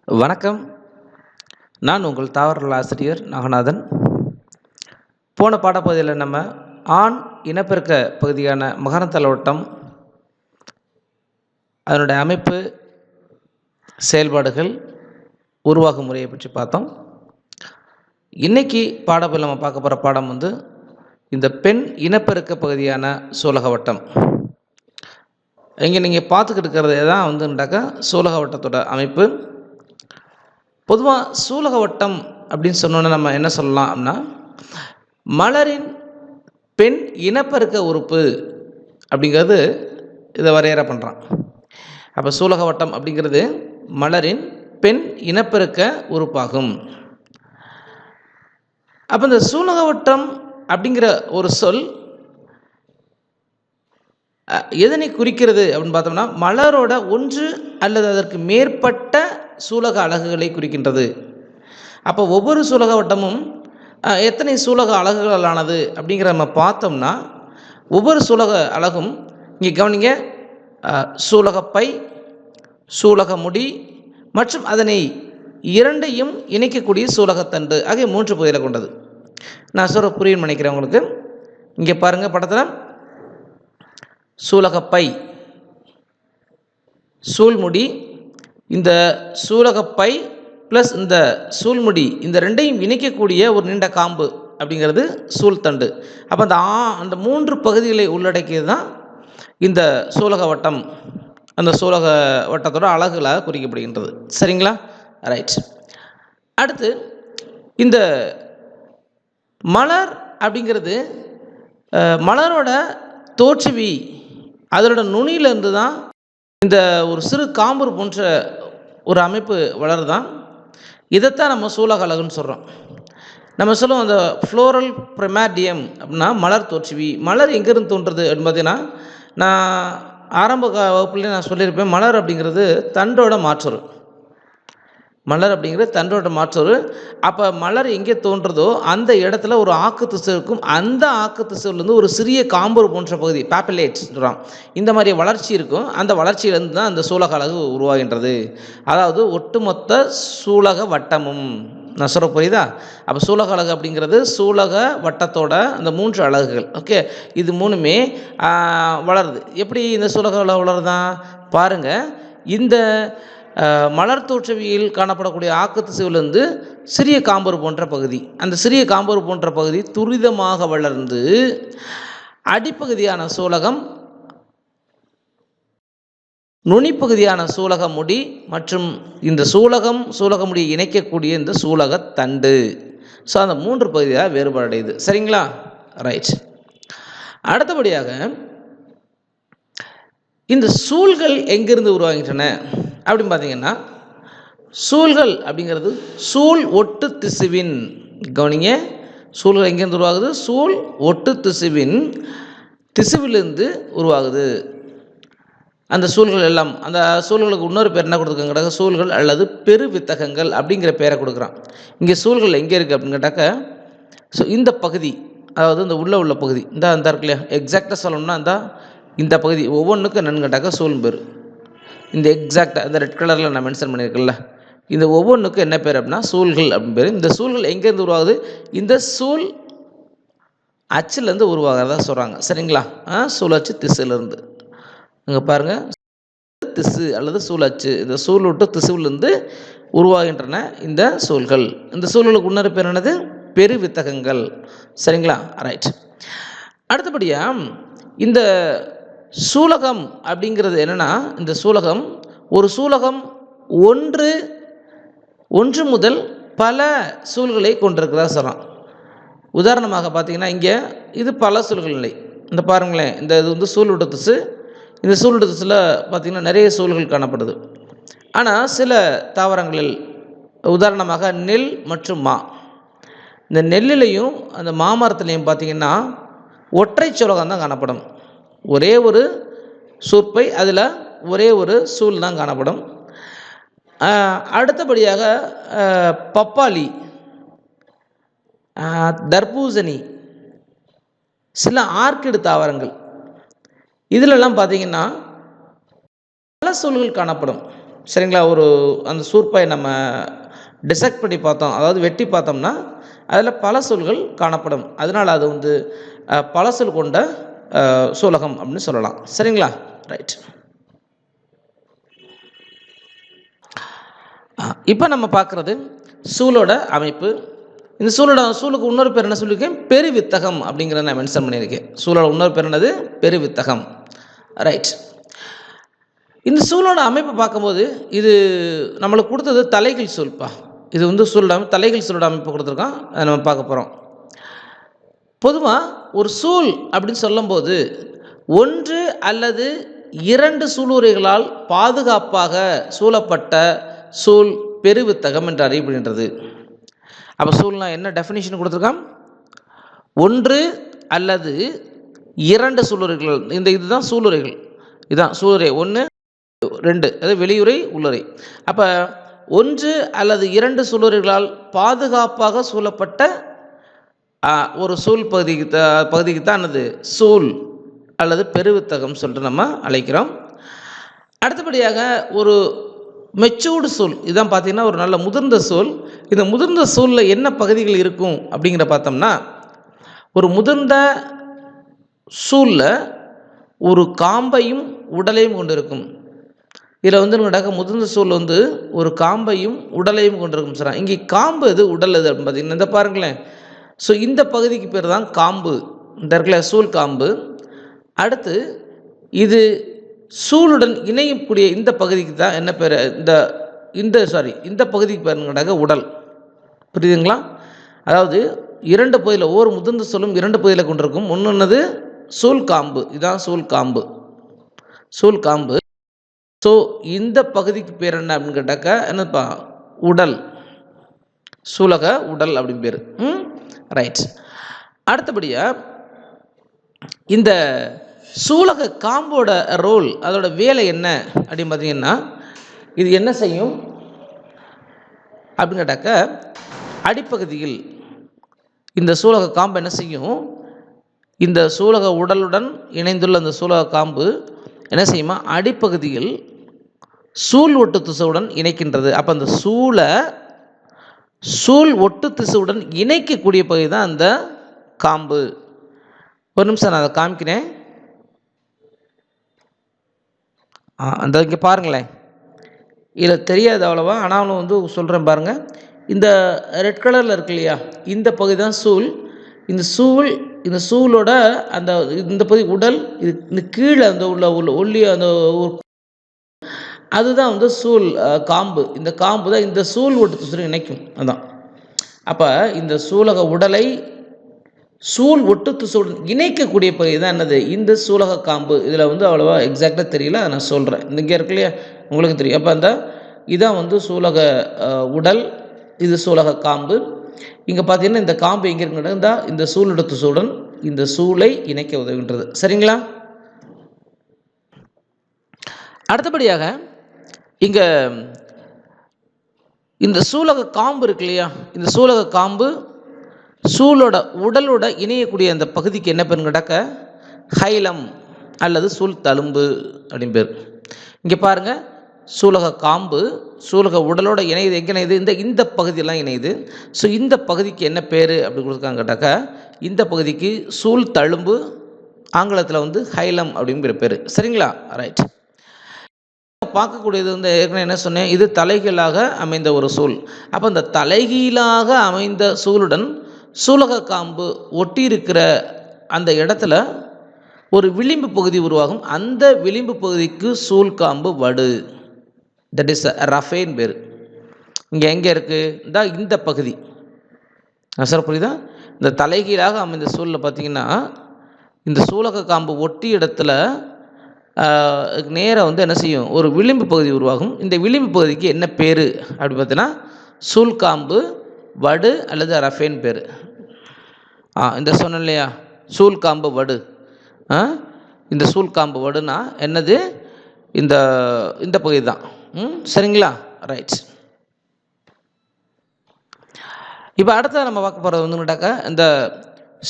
வணக்கம். நான் உங்கள் தாவரவியல் ஆசிரியர் நாகநாதன். போன பாடப்பகுதியில் நம்ம ஆண் இனப்பெருக்க பகுதியான மகரந்தலோட்டம், அதனுடைய அமைப்பு, செயல்பாடுகள், உருவாகும் முறையை பற்றி பார்த்தோம். இன்றைக்கி பாடப்பகுதியில் நம்ம பார்க்க போகிற பாடம் இந்த பெண் இனப்பெருக்க பகுதியான சூலகவட்டம். இங்கே நீங்கள் பார்த்துக்கிட்டு இருக்கிறதே தான் வந்துட்டாக்கா சூலகவட்டத்தோட அமைப்பு. பொதுவாக சூலகவட்டம் அப்படின்னு சொன்னோன்னே நம்ம என்ன சொல்லலாம் அப்படின்னா, மலரின் பெண் இனப்பெருக்க உறுப்பு அப்படிங்கிறது இதை வரையறை பண்ணுறான். அப்போ சூலகவட்டம் அப்படிங்கிறது மலரின் பெண் இனப்பெருக்க உறுப்பாகும். அப்போ இந்த சூலகவட்டம் அப்படிங்கிற ஒரு சொல் எதனை குறிக்கிறது அப்படின்னு பார்த்தோம்னா, மலரோட ஒன்று அல்லது அதற்கு மேற்பட்ட சூலக அலகுகளை குறிக்கின்றது. அப்போ ஒவ்வொரு சூலக வட்டமும் எத்தனை சூலக அலகுகளானது அப்படிங்கிற நம்ம பார்த்தோம்னா, ஒவ்வொரு சூலக அலகும் இங்கே கவனிங்க, சூலகப்பை, சூலக முடி மற்றும் அதனை இரண்டையும் இணைக்கக்கூடிய சூலகத்தண்டு ஆகிய 3 பகுதிகளை கொண்டது. நான் சொல்ல புரியும் நினைக்கிறேன் உங்களுக்கு. இங்கே பாருங்கள் படத்தில், சூலகப்பை, சூழ்முடி, இந்த சூலகப்பை ப்ளஸ் இந்த சூழ்முடி, இந்த ரெண்டையும் இணைக்கக்கூடிய ஒரு நீண்ட காம்பு அப்படிங்கிறது சூழ்தண்டு. அப்போ அந்த 3 பகுதிகளை உள்ளடக்கியது தான் இந்த சூலக வட்டம். அந்த சூலக வட்டத்தோட அலகுகளாக குறிக்கப்படுகின்றது. சரிங்களா? ரைட். அடுத்து இந்த மலர் அப்படிங்கிறது மலரோட தோற்றுவி, அதோட நுனியிலேருந்து தான் இந்த ஒரு சிறு காம்பு போன்ற ஒரு அமைப்பு வளருதான். இதைத்தான் நம்ம சூலக அலகுன்னு சொல்கிறோம். நம்ம சொல்லுவோம் அந்த ஃப்ளோரல் ப்ரிமாடியம் அப்படின்னா மலர் தோற்றுவி. மலர் எங்கேருந்து தோன்றுறது அப்படின்னு பார்த்தீங்கன்னா, நான் ஆரம்ப வகுப்புலேயே நான் சொல்லியிருப்பேன், மலர் அப்படிங்கிறது தண்டோட மாற்றுரு. மலர் அப்படிங்கிறது தண்டோட மாற்றுரு. அப்போ மலர் எங்கே தோன்றுறதோ அந்த இடத்துல ஒரு ஆக்கு திசு இருக்கும். அந்த ஆக்கு திசுவிலேருந்து ஒரு சிறிய காம்பு போன்ற பகுதி, பேப்பிலேட்ஸ் சொல்கிறோம், இந்த மாதிரி வளர்ச்சி இருக்கும். அந்த வளர்ச்சியிலேருந்து தான் அந்த சூலக அலகு உருவாகின்றது. அதாவது ஒட்டுமொத்த சூலக வட்டமும். நான் சொல்ல புரியுதா? அப்போ சூலக அலகு அப்படிங்கிறது சூலக வட்டத்தோட அந்த 3 அலகுகள். ஓகே, இது 3மே வளருது. எப்படி இந்த சூலக அலகு வளருதான் பாருங்கள். இந்த மலர் தோற்றவியில் காணப்படக்கூடிய ஆக்கு திசுவிலிருந்து சிறிய காம்பரு போன்ற பகுதி, அந்த சிறிய காம்பரு போன்ற பகுதி துரிதமாக வளர்ந்து அடிப்பகுதியான சூலகம், நுனிப்பகுதியான சூலக முடி மற்றும் இந்த சூலக முடியை இணைக்கக்கூடிய இந்த சூலகத்தண்டு. ஸோ அந்த 3 பகுதியாக வேறுபாடையுது. சரிங்களா? ரைட். அடுத்தபடியாக இந்த சூல்கள் எங்கிருந்து உருவாகின்றன அப்படின்னு பார்த்தீங்கன்னா, சூல்கள் அப்படிங்கிறது சூல் ஒட்டு திசுவின், கவனிங்க, சூல்கள் எங்கேருந்து உருவாகுது? சூல் ஒட்டு திசுவிலிருந்து உருவாகுது. அந்த சூல்கள் எல்லாம், அந்த சூல்களுக்கு இன்னொரு பேர் என்ன கொடுத்துருக்காங்க? சூல்கள் அல்லது பெருவித்தகங்கள் அப்படிங்கிற பேரை கொடுக்குறான். இங்கே சூல்கள் எங்கே இருக்குது அப்படின்னு கேட்டாக்க, ஸோ இந்த பகுதி, அதாவது இந்த உள்ள பகுதி, இந்த இருக்கு இல்லையா, எக்ஸாக்டாக சொல்லணும்னா இந்த பகுதி ஒவ்வொன்றுக்கும் என்னென்னு கேட்டாக்க சூல் பேர். இந்த எக்ஸாக்டாக இந்த ரெட் கலரில் நான் மென்ஷன் பண்ணியிருக்கேன்ல, இந்த ஒவ்வொன்றுக்கும் என்ன பேர் அப்படின்னா சூல்கள் அப்படின்னு பேர். இந்த சூல்கள் எங்கேருந்து உருவாகுது? இந்த சூல் அச்சுலேருந்து உருவாகிறதா சொல்கிறாங்க. சரிங்களா? சூல் அச்சு திசுலேருந்து. அங்கே பாருங்கள், திசு அல்லது சூல் அச்சு, இந்த சூல் விட்டு திசுவிலிருந்து உருவாகின்றன இந்த சூல்கள். இந்த சூல்களுக்கு இன்னொரு பேர் என்னது? பெருவித்தகங்கள். சரிங்களா? ரைட். அடுத்தபடியாக இந்த சூலகம் அப்படிங்கிறது என்னென்னா, இந்த சூலகம், ஒரு சூலகம் ஒன்று முதல் பல சூல்களை கொண்டிருக்கிறதா சொல்கிறான். உதாரணமாக பார்த்தீங்கன்னா, இங்கே இது பல சூல்கள் நிலை. இந்த பாருங்களேன், இந்த இது சூழ்விட்ட திசு. இந்த சூழ்விட்ட திசுல பார்த்திங்கன்னா நிறைய சூல்கள் காணப்படுது. ஆனால் சில தாவரங்களில், உதாரணமாக நெல் மற்றும் மா, இந்த நெல்லிலையும் அந்த மாமரத்துலேயும் பார்த்திங்கன்னா ஒற்றை சூலகம் தான் காணப்படும். ஒரே ஒரு சூப்பை, அதில் ஒரே ஒரு சூல் தான் காணப்படும். அடுத்தபடியாக பப்பாளி, தர்பூசணி, சில ஆர்க்கிடு தாவரங்கள், இதிலெல்லாம் பார்த்திங்கன்னா பல சூல்கள் காணப்படும். சரிங்களா? ஒரு அந்த சூர்ப்பாயை நம்ம டிசெக்ட் பண்ணி பார்த்தோம், அதாவது வெட்டி பார்த்தோம்னா அதில் பல சூல்கள் காணப்படும். அதனால் அது வந்து பல சூல் கொண்ட சூலகம் அப்படின்னு சொல்லலாம். சரிங்களா? ரைட். இப்போ நம்ம பார்க்குறது சூலோட அமைப்பு. இந்த சூலுக்கு இன்னொரு பேர் என்ன சொல்லியிருக்கேன்? பெருவித்தகம் அப்படிங்கிறத நான் மென்ஷன் பண்ணியிருக்கேன். சூலோட இன்னொரு பேர் என்னது? பெருவித்தகம். ரைட். இந்த சூலோட அமைப்பை பார்க்கும்போது இது நம்மளுக்கு கொடுத்தது தலைகீழ் சூல்ப்பா. இது வந்து தலைகீழ் சூலோட அமைப்பு கொடுத்துருக்கோம். அதை நம்ம பார்க்க போகிறோம். பொதுவாக ஒரு சூல் அப்படின்னு சொல்லும்போது ஒன்று அல்லது 2 சூளுரைகளால் பாதுகாப்பாக சூழப்பட்ட சூல் பெருவித்தகம் என்று அறியப்படுகின்றது. அப்போ சூல்னா என்ன டெஃபினிஷன் கொடுத்துருக்கான்? 1 அல்லது 2 சூளுரைகள். இதுதான் சூளுரைகள். இதுதான் சூளுரை 1, 2, அதாவது வெளியுறை, உள்ளுரை. அப்போ 1 அல்லது 2 சூளுரைகளால் பாதுகாப்பாக சூழப்பட்ட ஒரு சூல் பகுதிக்கு தான் அது சூல் அல்லது பெருவித்தகம் சொல்லிட்டு நம்ம அழைக்கிறோம். அடுத்தபடியாக ஒரு மெச்சூர்டு சூல், இதுதான் பார்த்தீங்கன்னா ஒரு நல்ல முதிர்ந்த சூல். இந்த முதிர்ந்த சூலில் என்ன பகுதிகள் இருக்கும் அப்படிங்கிற பார்த்தோம்னா, ஒரு முதிர்ந்த சூலில் ஒரு காம்பையும் உடலையும் கொண்டு இருக்கும். இதில் வந்து முதிர்ந்த சூல் வந்து ஒரு காம்பையும் உடலையும் கொண்டிருக்கும் சார். இங்கே காம்பு எது, உடல் எது அப்படின்னு பார்த்தீங்கன்னா இந்த பாருங்களேன். ஸோ இந்த பகுதிக்கு பேர் தான் காம்பு. இந்த இடத்துல சூல் காம்பு. அடுத்து இது சூளுடன் இணையக்கூடிய இந்த பகுதிக்கு தான் என்ன பேர்? இந்த பகுதிக்கு பேருங்கடாக உடல். புரியுதுங்களா? அதாவது 2 பகுதியில், ஒவ்வொரு முதிர்ந்த சூலும் 2 பகுதியில் கொண்டிருக்கும். ஒன்றுன்னது சூல் காம்பு. இதுதான் சூல் காம்பு. சூல் காம்பு. ஸோ இந்த பகுதிக்கு பேர் என்ன அப்படின்னு கேட்டாக்கா என்னப்பா? உடல். சூலக உடல் அப்படின்னு பேர். ரைட். அடுத்தபடியாக இந்த சூலக காம்போட ரோல், அதோட வேலை என்ன அப்படின்னு பார்த்தீங்கன்னா, இது என்ன செய்யும் அப்படின்னு கேட்டாக்க, அடிப்பகுதியில் இந்த சூலக காம்பு என்ன செய்யும்? இந்த சூலக உடலுடன் இணைந்துள்ள அந்த சூலக காம்பு என்ன செய்யுமா? அடிப்பகுதியில் சூல் ஒட்டு திசுவுடன் இணைக்கின்றது. அப்போ அந்த சூல் ஒட்டு திசுவுடன் இணைக்கக்கூடிய பகுதி தான் அந்த காம்பு. ஒரு நிமிஷம் நான் அதை காமிக்கிறேன். அந்த இங்கே பாருங்களேன், இதில் தெரியாது அவ்வளோவா, ஆனாலும் வந்து சொல்கிறேன் பாருங்கள். இந்த ரெட் கலரில் இருக்கு இல்லையா, இந்த பகுதி தான் சூல். இந்த சூலோட இந்த பகுதி உடல். இந்த கீழே அந்த ஒல்லி அந்த அதுதான் வந்து சூல் காம்பு. இந்த காம்பு தான் இந்த சூல் ஒட்டு திசுவுடன் இணைக்கும். அதான். அப்போ இந்த சூலக உடலை சூல் ஒட்டு திசுவுடன் இணைக்கக்கூடிய பகுதி தான் என்னது? இந்த சூலக காம்பு. இதில் வந்து அவ்வளோவா எக்ஸாக்டாக தெரியல, அதை நான் சொல்கிறேன். இங்கே இருக்கு இல்லையா, உங்களுக்கு தெரியும். அப்போ இதான் வந்து சூலக உடல், இது சூலக காம்பு. இங்கே பார்த்தீங்கன்னா இந்த காம்பு எங்கே இருக்குன்னா இந்த சூல் ஒட்டு திசுவுடன் இந்த சூளை இணைக்க உதவுகின்றது. சரிங்களா? அடுத்தபடியாக இங்கே இந்த சூலக காம்பு இருக்கு இல்லையா, இந்த சூலக காம்பு சூலோட உடலோட இணையக்கூடிய அந்த பகுதிக்கு என்ன பேருன்னு கேட்டாக்க ஹைலம் அல்லது சூல் தழும்பு அப்படின்னு பேர். இங்கே பாருங்கள், சூலக காம்பு சூலக உடலோட இணையுது. எங்கே இணையுது? இந்த பகுதியெல்லாம் இணையுது. ஸோ இந்த பகுதிக்கு என்ன பேர் அப்படி கொடுத்துருக்காங்க கேட்டாக்க, இந்த பகுதிக்கு சூல் தழும்பு, ஆங்கிலத்தில் வந்து ஹைலம் அப்படிங்கிற பேர். சரிங்களா? ரைட். பார்க்கக்கூடியது வந்து ஏற்கனவே என்ன சொன்னேன், இது தலைகீழாக அமைந்த ஒரு சூல். அப்போ இந்த தலைகீழாக அமைந்த சூலுடன் சூலக காம்பு ஒட்டி இருக்கிற அந்த இடத்துல ஒரு விளிம்பு பகுதி உருவாகும். அந்த விளிம்பு பகுதிக்கு சூல் காம்பு வடு, தட் இஸ் ரஃபேன் பேர். இங்கே எங்கே இருக்குது? இந்த பகுதி. சார் புரியுதா? இந்த தலைகீழாக அமைந்த சூலில் பார்த்தீங்கன்னா இந்த சூலக காம்பு ஒட்டி இடத்துல நேராக வந்து என்ன செய்யும்? ஒரு விளிம்பு பகுதி உருவாகும். இந்த விளிம்பு பகுதிக்கு என்ன பேர் அப்படி பார்த்தீங்கன்னா சூல் காம்பு வடு அல்லது ரஃபேன் பேர். இந்த சொன்னேன் இல்லையா, சூல் காம்பு வடு. இந்த சூல் காம்பு வடுனா என்னது? இந்த பகுதி தான். சரிங்களா? ரைட். இப்போ அடுத்த நம்ம பார்க்க போகிறது வந்து கேட்டாக்கா, இந்த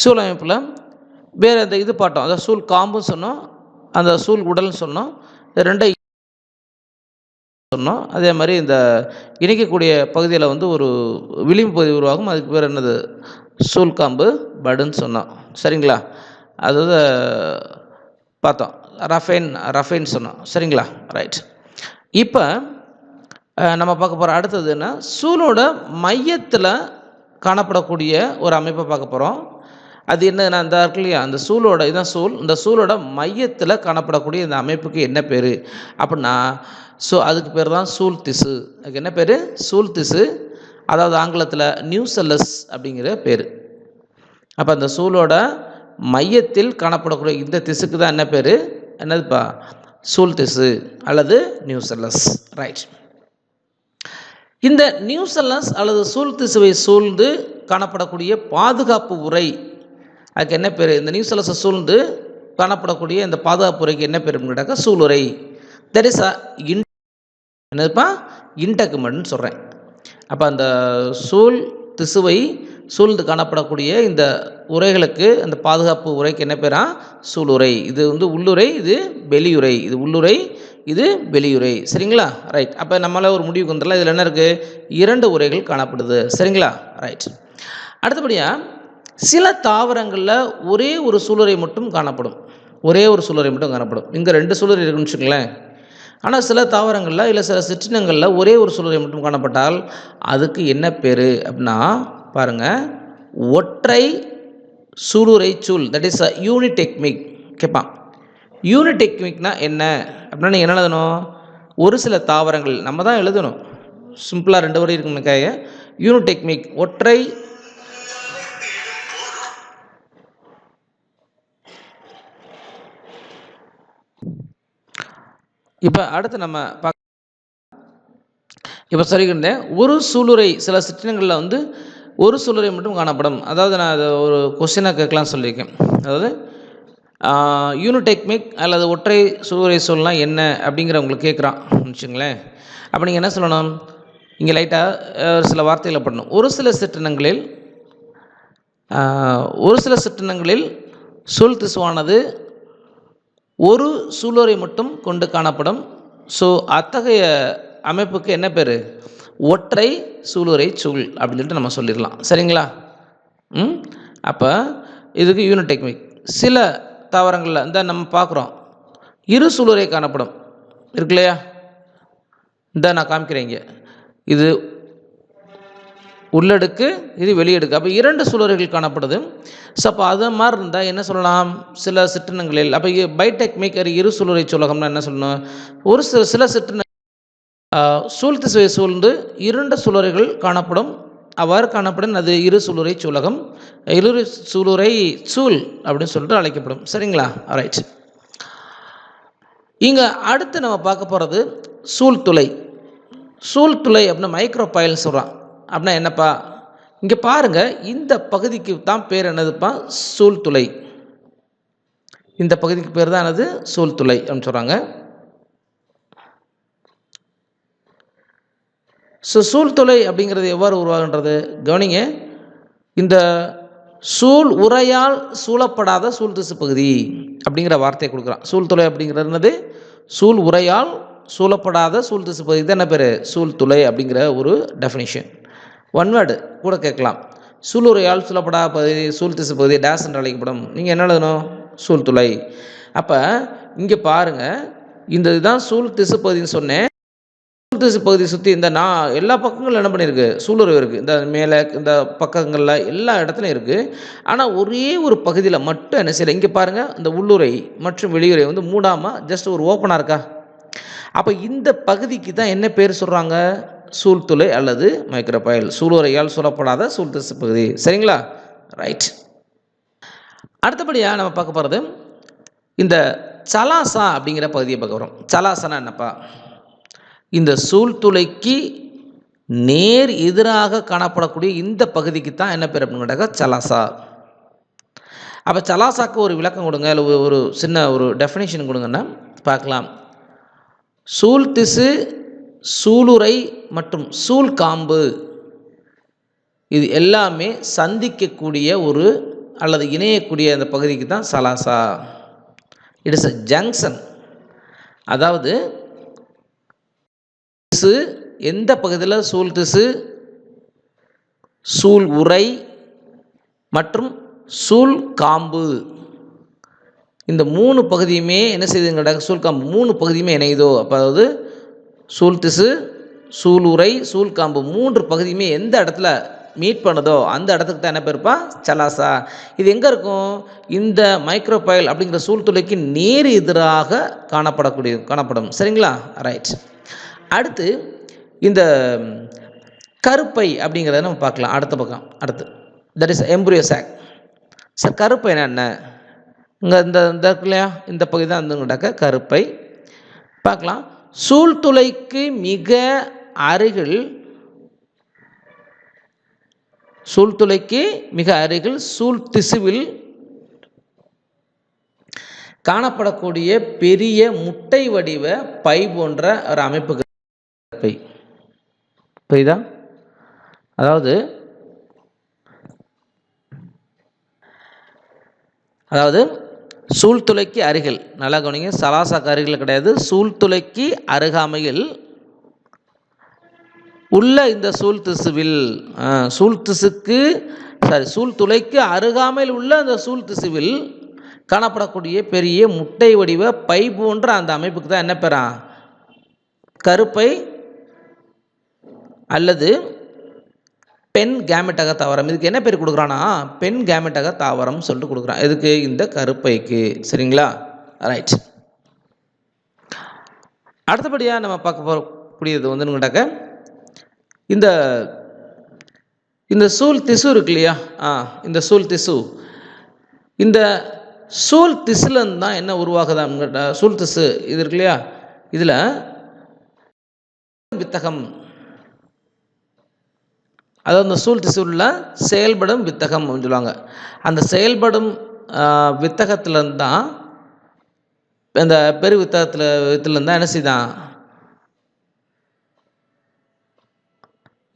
சூல் அமைப்பில் வேறு இந்த இது பார்த்தோம். அதாவது சூல் காம்புன்னு சொன்னோம், அந்த சூல் உடல்னு சொன்னோம். ரெண்டை சொன்னோம். அதே மாதிரி இந்த இணைக்கக்கூடிய பகுதியில் வந்து ஒரு விளிம்பு பகுதி உருவாகும். அதுக்கு பேர் என்னது? சூல்காம்பு படுன்னு சொன்னோம். சரிங்களா? அதாவது பார்த்தோம். ரஃபைன் சொன்னோம். சரிங்களா? ரைட். இப்போ நம்ம பார்க்க போகிற அடுத்தது என்ன? சூலோட மையத்தில் காணப்படக்கூடிய ஒரு அமைப்பை பார்க்க போகிறோம். அது என்னன்னா, இந்த இருக்கு இல்லையா, அந்த சூலோட இதுதான் சூல். இந்த சூலோட மையத்தில் காணப்படக்கூடிய இந்த அமைப்புக்கு என்ன பேர் அப்படின்னா, அதுக்கு பேர் தான் சூல் திசு. அதுக்கு என்ன பேர்? சூல் திசு. அதாவது ஆங்கிலத்தில் நியூசெல்லஸ் அப்படிங்கிற பேர். அப்போ அந்த சூலோட மையத்தில் காணப்படக்கூடிய இந்த திசுக்கு தான் என்ன பேர்? என்னதுப்பா? சூல் திசு அல்லது நியூசெல்லஸ். ரைட். இந்த நியூசெல்லஸ் அல்லது சூல் திசுவை சூழ்ந்து காணப்படக்கூடிய பாதுகாப்பு உரை, அதுக்கு என்ன பேர்? இந்த நியூசெல்லஸை சூழ்ந்து காணப்படக்கூடிய இந்த பாதுகாப்பு உரைக்கு என்ன பேர் கேட்டாக்கா சூளுரை. தட் இஸ் என்னதுப்பா? இன்டக்குமெண்ட்னு சொல்கிறேன். அப்போ அந்த சூல் திசுவை சூழ்ந்து காணப்படக்கூடிய இந்த உரைகளுக்கு, அந்த பாதுகாப்பு உரைக்கு என்ன பேரா? சூளுரை. இது வந்து உள்ளுரை, இது வெளியுரை. இது உள்ளுரை, இது வெளியுரை. சரிங்களா? ரைட். அப்போ நம்மளால் ஒரு முடிவுக்கு வந்துடலாம். இதில் என்ன இருக்குது? 2 உரைகள் காணப்படுது. சரிங்களா? ரைட். அடுத்தபடியாக சில தாவரங்களில் ஒரே ஒரு சூளுரை மட்டும் காணப்படும். ஒரே ஒரு சூளுரை மட்டும் காணப்படும். இங்கே 2 சூளுரை இருக்குன்னு வச்சுக்கோங்களேன். ஆனால் சில தாவரங்களில் இல்லை சில சிற்றினங்களில் ஒரே ஒரு சூளுரை மட்டும் காணப்பட்டால் அதுக்கு என்ன பேர் அப்படின்னா, பாருங்கள், ஒற்றை சூளுரை சூல். That is யூனிடெக்மிக். கேட்பான், யூனிடெக்மிக்னா என்ன அப்படின்னா நீங்கள் என்ன எழுதணும்? ஒரு சில தாவரங்கள் நம்ம தான் எழுதணும். சிம்பிளாக 2 வரை இருக்குன்னு. யூனிடெக்மிக் ஒற்றை. இப்போ அடுத்து நம்ம இப்போ சொல்லிக்கிட்டேன், ஒரு சூளுரை சில சிற்றினங்களில் வந்து ஒரு சூளுரை மட்டும் காணப்படும். அதாவது நான் அதை ஒரு கொஸ்டினாக கேட்கலான்னு சொல்லியிருக்கேன். அதாவது யூனிடெக்மிக் அல்லது ஒற்றை சூளுரை சூழ்னா என்ன அப்படிங்கிறவங்களுக்கு கேட்குறான் வச்சுங்களேன். அப்போ நீங்கள் என்ன சொல்லணும்? இங்கே லைட்டாக சில வார்த்தைகளை பண்ணணும். ஒரு சில சிற்றினங்களில் சூல் திசுவானது ஒரு சூளுரை மட்டும் கொண்டு காணப்படும். அத்தகைய அமைப்புக்கு என்ன பேர்? ஒற்றை சூளுரை சூல் அப்படின்னு சொல்லிட்டு நம்ம சொல்லிடலாம். சரிங்களா? அப்போ இதுக்கு யூனிடெக்மிக். சில தாவரங்களில் இந்த நம்ம பார்க்குறோம் இரு சூளுரை காணப்படும். இருக்கு இல்லையா? இந்த நான் காமிக்கிறேங்க. இது உள்ளடுக்கு, இது வெளியடுக்கு. அப்போ 2 சூளுரைகள் காணப்படுது. அப்போ அது மாதிரி இருந்தால் என்ன சொல்லலாம்? சில சிற்றினங்களில். அப்போ பைடெக்மிக் இரு சூளுரை சூலகம்னா என்ன சொல்லணும்? ஒரு சில சிற்றின சூல் திசுவை சூழ்ந்து 2 சூளுரைகள் காணப்படும். அவ்வாறு காணப்படும் அது இரு சூளுரை சூலகம், இரு சூளுரை சூல் அப்படின்னு சொல்லிட்டு அழைக்கப்படும். சரிங்களா? ரைட். இங்கே அடுத்து நம்ம பார்க்க போகிறது சூழ்துளை. சூழ்துளை அப்படின்னா மைக்ரோபைல்னு சொல்கிறான். அப்படின்னா என்னப்பா? இங்கே பாருங்கள், இந்த பகுதிக்கு தான் பேர் என்னதுப்பா? சூழ்துளை. இந்த பகுதிக்கு பேர் தான் என்னது? சூழ்துளை அப்படின்னு சொல்கிறாங்க. சூழ்துளை அப்படிங்கிறது எவ்வாறு உருவாகின்றது? கவனிங்க, இந்த சூழ் உரையால் சூழப்படாத சூழ் திசு பகுதி அப்படிங்கிற வார்த்தையை கொடுக்குறான். சூழ்துளை அப்படிங்கிறது என்னது? சூழ் உரையால் சூழப்படாத சூழ் திசு பகுதி தான் என்ன பேர்? சூழ்துளை அப்படிங்கிற ஒரு டெஃபினிஷன். ஒன் வேர்டு கூட கேட்கலாம். சூளுரையால் சூழப்படாத பகுதி சூழ் திசு பகுதி டேஸ் என்று அழைக்கப்படும். நீங்கள் என்ன எழுதணும்? சூழ்துளை. அப்போ இங்கே பாருங்கள், இந்த இதுதான் சூழ் திசு பகுதின்னு சொன்னேன். சூழ் திசு பகுதி சுற்றி இந்த எல்லா பக்கங்களும் என்ன பண்ணியிருக்கு? சூளுரை இருக்குது. இந்த மேலே இந்த பக்கங்களில் எல்லா இடத்துலையும் இருக்குது. ஆனால் ஒரே ஒரு பகுதியில் மட்டும் என்ன செய்யலை? இங்கே பாருங்கள், இந்த உள்ளுரை மற்றும் வெளியுரை வந்து மூடாமல் ஜஸ்ட் ஒரு ஓப்பனாக இருக்கா? அப்போ இந்த பகுதிக்கு தான் என்ன பேர் சொல்கிறாங்க? சூழ்துளை அல்லது மைக்ரோபைல். சூளுரையால் சூழப்படாத சூழ் திசு பகுதி. சரிங்களா? ரைட். அடுத்தபடியாக நம்ம பார்க்க போகிறது இந்த சலாசா அப்படிங்கிற பகுதியை பார்க்க போகிறோம். சலாசானா என்னப்பா? இந்த சூழ்துளைக்கு நேர் எதிராக காணப்படக்கூடிய இந்த பகுதிக்கு தான் என்ன பேர் அப்படின்னு கேட்டாக்கா சலாசா. அப்போ சலாசாக்கு ஒரு விளக்கம் கொடுங்க, இல்லை ஒரு சின்ன ஒரு டெஃபினேஷன் கொடுங்கன்னா பார்க்கலாம். சூழ் திசு, சூளுரை மற்றும் சூழ்காம்பு இது எல்லாமே சந்திக்கக்கூடிய ஒரு அல்லது இணையக்கூடிய அந்த பகுதிக்கு தான் சலாசா. It is a junction. அதாவது திசு எந்த பகுதியில் சூல் திசு, சூல் உறை மற்றும் சூல் காம்பு, இந்த 3 பகுதியுமே என்ன செய்யுதுங்க, சூல் காம்பு 3 பகுதியுமே இணையுதோ, அப்போ அதாவது சூல் திசு, சூல் உறை, சூல் காம்பு 3 பகுதியுமே எந்த இடத்துல மீட் பண்ணுதோ அந்த இடத்துக்கு தான் என்ன பேருப்பா, சலாசா. இது எங்கே இருக்கும், இந்த மைக்ரோபைல் அப்படிங்கிற சூழ்துளைக்கு நேர் எதிராக காணப்படும். சரிங்களா, ரைட். அடுத்து இந்த கருப்பை அப்படிங்கிறத நம்ம பார்க்கலாம். அடுத்து that is embryo chalk. Sir கருப்பை என்ன, இங்கே இந்த இருக்கு இல்லையா, இந்த பகுதி தான் வந்துங்கட்டாக்க கருப்பை. பார்க்கலாம். சூழ்துளைக்கு மிக அருகில் சூழ் திசுவில் காணப்படக்கூடிய பெரிய முட்டை வடிவ பை போன்ற ஒரு அமைப்பு கருப்பை. புரியுதா? அதாவது சூழ்துளைக்கு அருகில், நல்லா கவனிங்க, சலாசாக்கு அருகில் கிடையாது, சூழ்துளைக்கு அருகாமையில் உள்ள இந்த சூழ்துளைக்கு அருகாமையில் உள்ள அந்த சூழ் திசுவில் காணப்படக்கூடிய பெரிய முட்டை வடிவ பை போன்ற அந்த அமைப்புக்கு தான் என்ன பெறா, கருப்பை அல்லது பெண் கேமெட்டக தாவரம். இதுக்கு என்ன பேர் கொடுக்குறான்னா பெண் கேமெட்டக தாவரம் சொல்லிட்டு கொடுக்குறான். எதுக்கு, இந்த கருப்பைக்கு. சரிங்களா, ரைட். அடுத்தபடியாக நம்ம பார்க்க போகக்கூடியது வந்துட்டாக்க இந்த சூழ் திசு இருக்கு இல்லையா, இந்த சூழ் திசு, இந்த சூழ் திசுலேருந்து தான் என்ன உருவாகுதா, சூழ் திசு இது இருக்கு இல்லையா, இதில் வித்தகம், அதாவது இந்த சூழ் திசுவில் செயல்படும் வித்தகம் அப்படின்னு சொல்லுவாங்க. அந்த செயல்படும் வித்தகத்திலேருந்து தான், இந்த பெரு வித்தகத்துலேருந்து தான் என்ன செய்தான்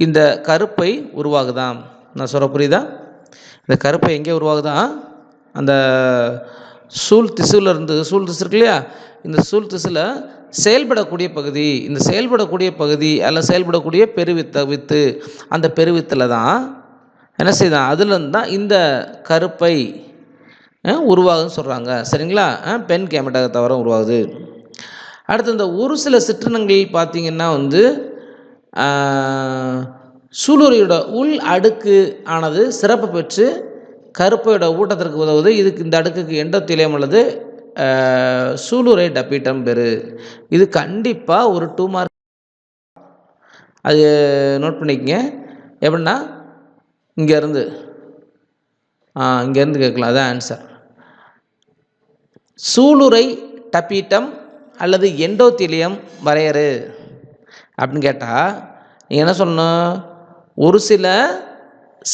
இந்த கருப்பை உருவாகுதான். நான் சொல்ல புரியுதா? இந்த கருப்பை எங்கே உருவாகுதான், அந்த சூழ் திசுவில் இருந்து, சூழ் திசு இருக்கு இல்லையா, இந்த சூழ் திசுல செயல்படக்கூடிய பகுதி, இந்த செயல்படக்கூடிய பகுதி அல்ல செயல்படக்கூடிய வித்து, அந்த பெருவித்தில் தான் என்ன செய்தான், அதுலேருந்து தான் இந்த கருப்பை உருவாகுதுன்னு சொல்கிறாங்க. சரிங்களா, பெண் கேமெட்டக தாவரம் உருவாகுது. அடுத்து இந்த ஒரு சில சிற்றினங்கள் பார்த்திங்கன்னா சூளுரையோட உள் அடுக்கு ஆனது சிறப்பு பெற்று கருப்பையோட ஊட்டத்திற்கு உதவுது. இதுக்கு இந்த அடுக்குக்கு எண்டோத்தீலியம் அல்லது சூளுரை டப்பீட்டம் பெரு. இது கண்டிப்பாக ஒரு 2 மார்க், அது நோட் பண்ணிக்கங்க. எப்படின்னா இங்கேருந்து கேட்கலாம், அதான் ஆன்சர். சூளுரை டப்பீட்டம் அல்லது எண்டோத்தீலியம் வரையறு அப்படின்னு கேட்டால் நீங்கள் என்ன சொல்லணும், ஒரு சில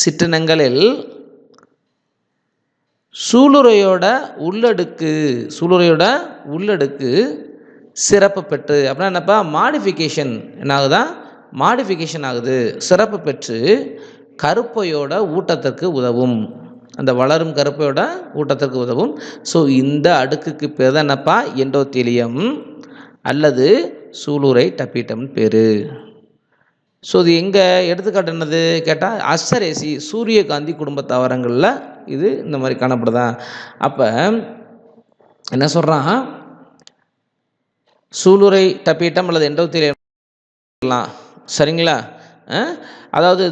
சிற்றினங்களில் சூளுரையோட உள்ளடுக்கு சிறப்பு பெற்று, அப்படின்னா என்னப்பா, மாடிஃபிகேஷன் என்ன ஆகுதா, மாடிஃபிகேஷன் ஆகுது, சிறப்பு பெற்று கருப்பையோட ஊட்டத்திற்கு உதவும், அந்த வளரும் கருப்பையோட ஊட்டத்திற்கு உதவும். ஸோ இந்த அடுக்குக்கு பேர் தான் என்னப்பா, எண்டோத்தீலியம் அல்லது சூளுரை டப்பீட்டம் பேர். ஸோ இது எங்கே எடுத்துக்காட்டு என்னது கேட்டால் அஸ்டரேசி, சூரியகாந்தி குடும்ப தாவரங்களில் இது இந்த மாதிரி காணப்படுதான். அப்போ என்ன சொல்கிறான், சூளுரை டப்பீட்டம் அல்லது எண்டோத்தீலியம். சரிங்களா, அதாவது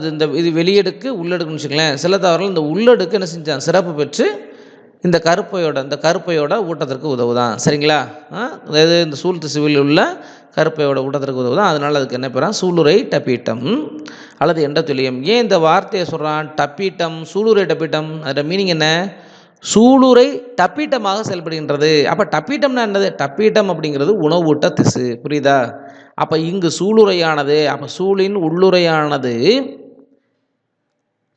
இது வெளியடுக்கு உள்ளடுக்குன்னு வச்சுக்கலாம். சில தாவரங்கள் இந்த உள்ளடுக்கு என்ன செஞ்சான், சிறப்பு பெற்று இந்த கருப்பையோட ஊட்டத்திற்கு உதவுதான். சரிங்களா, அதாவது இந்த சூழ் திசுவில் உள்ள கருப்பையோட ஊட்டத்திற்கு உதவுதான். அதனால் அதுக்கு என்ன பேரா, சூளுரை டப்பீட்டம் அல்லது எண்டோத்தீலியம். ஏன் இந்த வார்த்தையை சொல்கிறான், டப்பீட்டம், சூளுரை டப்பீட்டம், அதோட மீனிங் என்ன, சூளுரை டப்பீட்டமாக செயல்படுகின்றது. அப்போ டப்பீட்டம்னா என்னது, டப்பீட்டம் அப்படிங்கிறது உணவூட்ட திசு. புரியுதா? அப்போ இங்கு சூளுரையானது, அப்போ சூழின் உள்ளுரையானது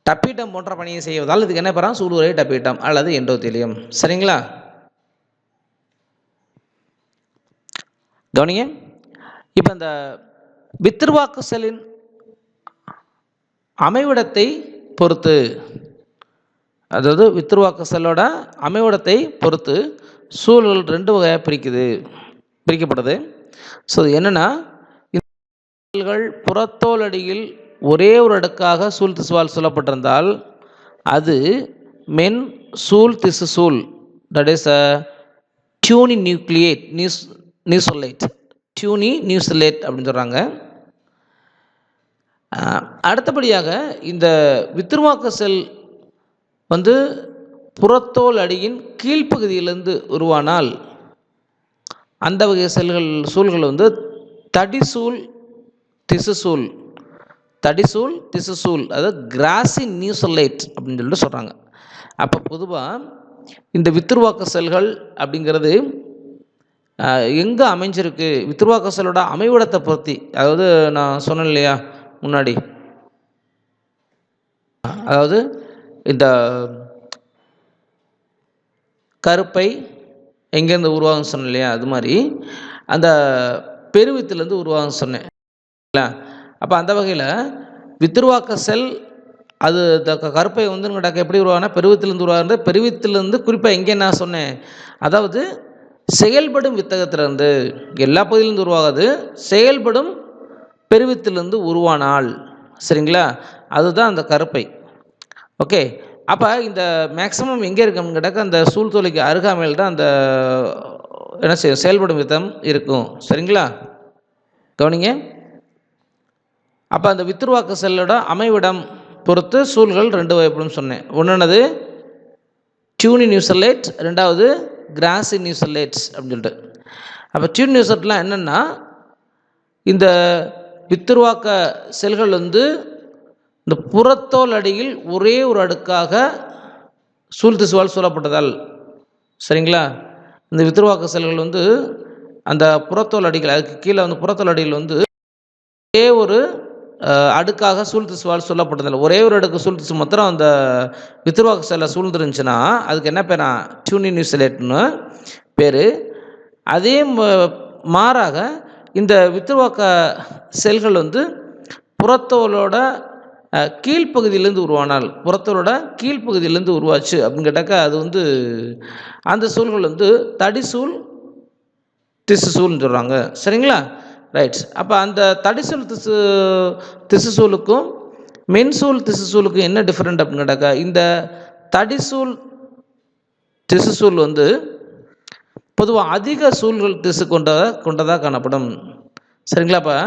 டப்பீட்டம் போன்ற பணியை செய்வதால் இதுக்கு என்ன பெறா, சூளுரை டப்பீட்டம் அல்லது எண்டோத்தீலியம். சரிங்களா, கவனிங்க. இப்போ இந்த வித்திருவாக்கு செல்லின் அமைவிடத்தை பொறுத்து, அதாவது வித்திருவாக்கு செல்லோட அமைவிடத்தை பொறுத்து சூழல் 2 வகையாக பிரிக்கப்படுது. ஸோ என்னென்னா, செல்கள் புறத்தோல் அடியில் ஒரே ஒரு அடுக்காக சூழ் திசுவால் சூழப்பட்டிருந்தால் அது மென் சூழ் திசு சூழ், தட் இஸ் டியூனி நியூக்ளியேட் நியூசோலேட், டியூனி நியூசோலேட் அப்படின்னு சொல்கிறாங்க. அடுத்தபடியாக இந்த வித்திருவாக்க செல் வந்து புறத்தோல் அடியின் கீழ்ப்பகுதியிலிருந்து உருவானால் அந்த வகை சூழ்கள் வந்து தடிசூழ் திசுசூழ், தடிசூழ் திசுசூழ், அதாவது கிராசி நியூசோலேட் அப்படின்னு சொல்லிட்டு சொல்கிறாங்க. அப்போ பொதுவாக இந்த வித்திருவாக்க செல்கள் அப்படிங்கிறது எங்கே அமைஞ்சிருக்கு, வித்திருவாக்க செல்லோட அமைவிடத்தை பொறுத்தி, அதாவது நான் சொன்னேன் இல்லையா முன்னாடி, அதாவது இந்த கருப்பை எங்கேருந்து உருவாகுன்னு சொன்னேன் இல்லையா, அது மாதிரி அந்த பெருவித்திலேருந்து உருவாகுன்னு சொன்னேன். அப்போ அந்த வகையில் வித்திருவாக்க செல் அது கருப்பை வந்து எப்படி உருவாகுனா பெருவித்திலேருந்து உருவாகுறது. பெருவித்திலேருந்து குறிப்பாக எங்கே நான் சொன்னேன், அதாவது செயல்படும் வித்தகத்திலிருந்து, எல்லா பகுதியிலேருந்து உருவாகாது, செயல்படும் பெருவித்திலிருந்து உருவானால், சரிங்களா, அதுதான் அந்த கருப்பை. ஓகே, அப்போ இந்த மேக்ஸிமம் எங்கே இருக்குன்னு கேட்டாக்க அந்த சூழ்தொலைக்கு அருகாமையில் தான் அந்த என்ன செய்யும் செயல்படும் வித்தம் இருக்கும். சரிங்களா, கவனிங்க. அப்போ அந்த வித்திருவாக்க செல்லோட அமைவிடம் பொறுத்து சூழ்கள் ரெண்டு வகைப்படும் சொன்னேன். ஒன்றுனது டியூனி நியூசோலேட், ரெண்டாவது கிராசி நியூசோலேட்ஸ் அப்படின்னு சொல்லிட்டு. அப்போ டியூனி நியூசோலேட்லாம் என்னென்னா, இந்த வித்திருவாக்க செல்கள் வந்து இந்த புறத்தோல் அடியில் ஒரே ஒரு அடுக்காக சூழ் திசுவால் சூழப்பட்டதால், சரிங்களா, இந்த வித்திருவாக்க செல்கள் வந்து அந்த புறத்தோல் அடிகள், அதுக்கு கீழே வந்து புறத்தோல் அடியில் வந்து ஒரே ஒரு அடுக்காக சூழ் திசுவால் சூழப்பட்டதில்லை. ஒரே ஒரு அடுக்கு சூழ் திசு மாத்திரம் அந்த வித்திருவாக்க செல்லை சூழ்ந்துருந்துச்சுன்னா அதுக்கு என்ன பேரா, டியூனி நியூசோலேட்னு பேர். அதே மாறாக இந்த வித்திருவாக்க செல்கள் வந்து புறத்தோலோட கீழ்ப்பகுதியிலேருந்து உருவானால், புறத்தோலோட கீழ்ப்பகுதியிலேருந்து உருவாச்சு அப்படின்னு கேட்டாக்கா அது வந்து அந்த சூழ்கள் வந்து தடிசூழ் திசுசூல்னு சொல்கிறாங்க. சரிங்களா, ரைட். அப்போ அந்த தடிசூழ் திசுசூலுக்கும் மென்சூழ் திசுசூலுக்கும் என்ன டிஃப்ரெண்ட் அப்படின்னு கேட்டாக்கா, இந்த தடிசூழ் திசுசூல் வந்து பொதுவாக அதிக சூழ்கள் திசு கொண்டதாக காணப்படும். சரிங்களா, அப்போ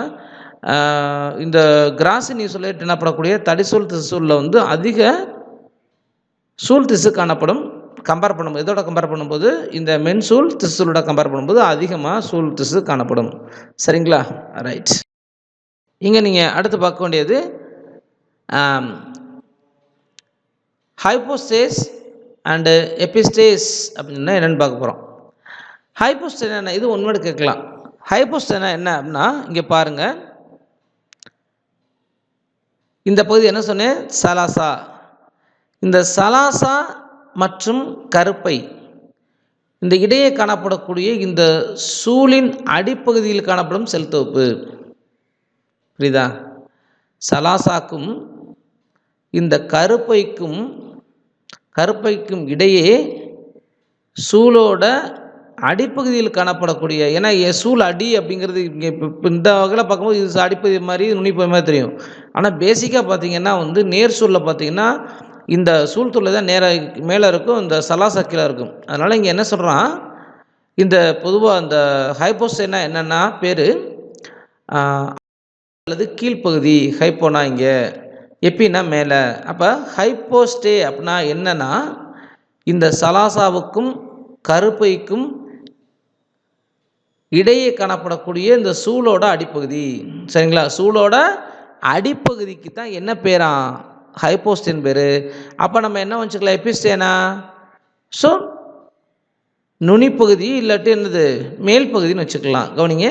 இந்த கிராசி நியூசோலேட் எனப்படக்கூடிய தடிசூழ் திசுசூலில் வந்து அதிக சூழ் திசு காணப்படும். கம்பேர் பண்ணும்போது இதோட கம்பேர் பண்ணும்போது இந்த மென்சூழ் திசுசூலோட கம்பேர் பண்ணும்போது அதிகமாக சூழ் திசு காணப்படும். சரிங்களா, ரைட். இங்கே நீங்கள் அடுத்து பார்க்க வேண்டியது ஹைப்போஸ்டேஸ் அண்டு எபிஸ்டேஸ் அப்படின்னா என்னென்னு பார்க்க போகிறோம். ஹைப்போஸ்டேஸ் என்ன, இது ஒன்வேர்டு கேட்கலாம். ஹைப்போஸ்டேனா என்ன அப்படின்னா, இங்கே பாருங்கள், இந்த பகுதி என்ன சொன்னேன், சலாசா. இந்த சலாசா மற்றும் கருப்பை இந்த இடையே காணப்படக்கூடிய இந்த சூழின் அடிப்பகுதியில் காணப்படும் செல் தொகுப்பு. புரியுதா? சலாசாக்கும் இந்த கருப்பைக்கும் இடையே சூளோட அடிப்பகுதியில் காணப்படக்கூடிய, ஏன்னா சூழ் அடி அப்படிங்கிறது இங்கே இப்போ இந்த வகையில் பார்க்கும்போது இது அடிப்பகுதி மாதிரி நுனிப்பகுதி மாதிரி தெரியும். ஆனால் பேசிக்காக பார்த்தீங்கன்னா வந்து நேர் சூழில் பார்த்தீங்கன்னா இந்த சூழ்துளை தான் நேராக மேலே இருக்கும், இந்த சலாசா கீழே இருக்கும். அதனால் இங்கே என்ன சொல்கிறான், இந்த பொதுவாக இந்த ஹைப்போஸ்டேனா என்னென்னா பேர் அல்லது கீழ்ப்பகுதி, ஹைப்போனா இங்கே, எப்பினா மேலே. அப்போ ஹைப்போஸ்டே அப்படின்னா என்னென்னா இந்த சலாசாவுக்கும் கருப்பைக்கும் இடையே காணப்படக்கூடிய இந்த சூளோட அடிப்பகுதி. சரிங்களா, சூளோட அடிப்பகுதிக்கு தான் என்ன பேரா, ஹைப்போஸ்டேன் பேர். அப்போ நம்ம என்ன வச்சுக்கலாம், எபிஸ்டேனா, ஸோ நுனிப்பகுதி இல்லாட்டி என்னது மேல் பகுதின்னு வச்சுக்கலாம். கவனிங்க,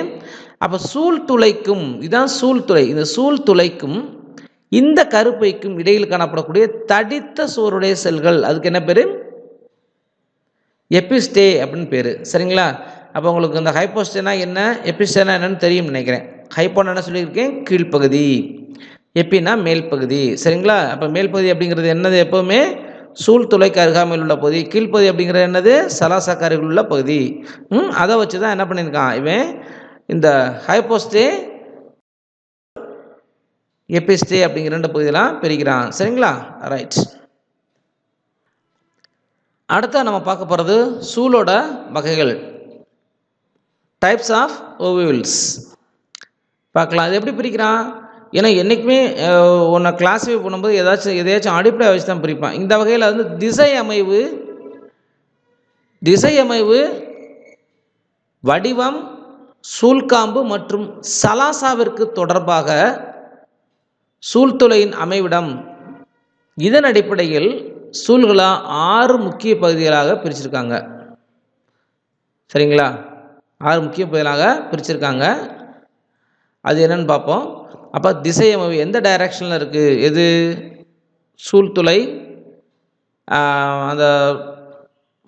அப்போ சூழ்துளைக்கும், இதுதான் சூழ்துளை, இந்த சூழ்துளைக்கும் இந்த கருப்பைக்கும் இடையில் காணப்படக்கூடிய தடித்த சோறுடைய செல்கள், அதுக்கு என்ன பேர், எபிஸ்டே அப்படின்னு பேர். சரிங்களா, அப்போ உங்களுக்கு இந்த ஹைப்போஸ்டேனா என்ன, எபிஸ்டேனா என்னன்னு தெரியும் நினைக்கிறேன். ஹைப்போனா என்ன சொல்லியிருக்கேன், கீழ்ப்பகுதி, எப்பினா மேல் பகுதி. சரிங்களா, அப்போ மேல் பகுதி அப்படிங்கிறது என்னது, எப்போவுமே சூழ்துளைக்கு அருகாமையில் உள்ள பகுதி. கீழ்ப்பகுதி அப்படிங்கிறது என்னது, சலாசாக்கு அருகில் உள்ள பகுதி. அதை வச்சு தான் என்ன பண்ணியிருக்கான் இவன், இந்த ஹைப்போஸ்டே எபிஸ்டே அப்படிங்கிற 2 பகுதியெல்லாம் பிரிக்கிறான். சரிங்களா? ரைட். அடுத்த நம்ம பார்க்க போகிறது சூலோட வகைகள், டைப்ஸ் ஆஃப் ஓவியல்ஸ் பார்க்கலாம். அது எப்படி பிரிக்கிறான்? ஏன்னா என்றைக்குமே ஒன்றை கிளாஸிஃபை பண்ணும்போது எதையாச்சும் அடிப்படையை வச்சு தான் பிரிப்பான். இந்த வகையில் வந்து திசை அமைவு, வடிவம், சூழ்காம்பு மற்றும் சலாசாவிற்கு தொடர்பாக சூழ்துளையின் அமைவிடம், இதன் அடிப்படையில் சூழ்களை 6 முக்கிய பகுதிகளாக பிரிச்சிருக்காங்க. சரிங்களா? 6 முக்கிய பகுதிகளாக பிரிச்சிருக்காங்க. அது என்னன்னு பார்ப்போம். அப்போ திசை அமைவு எந்த டைரக்ஷனில் இருக்குது? எது? சூழ்துளை அந்த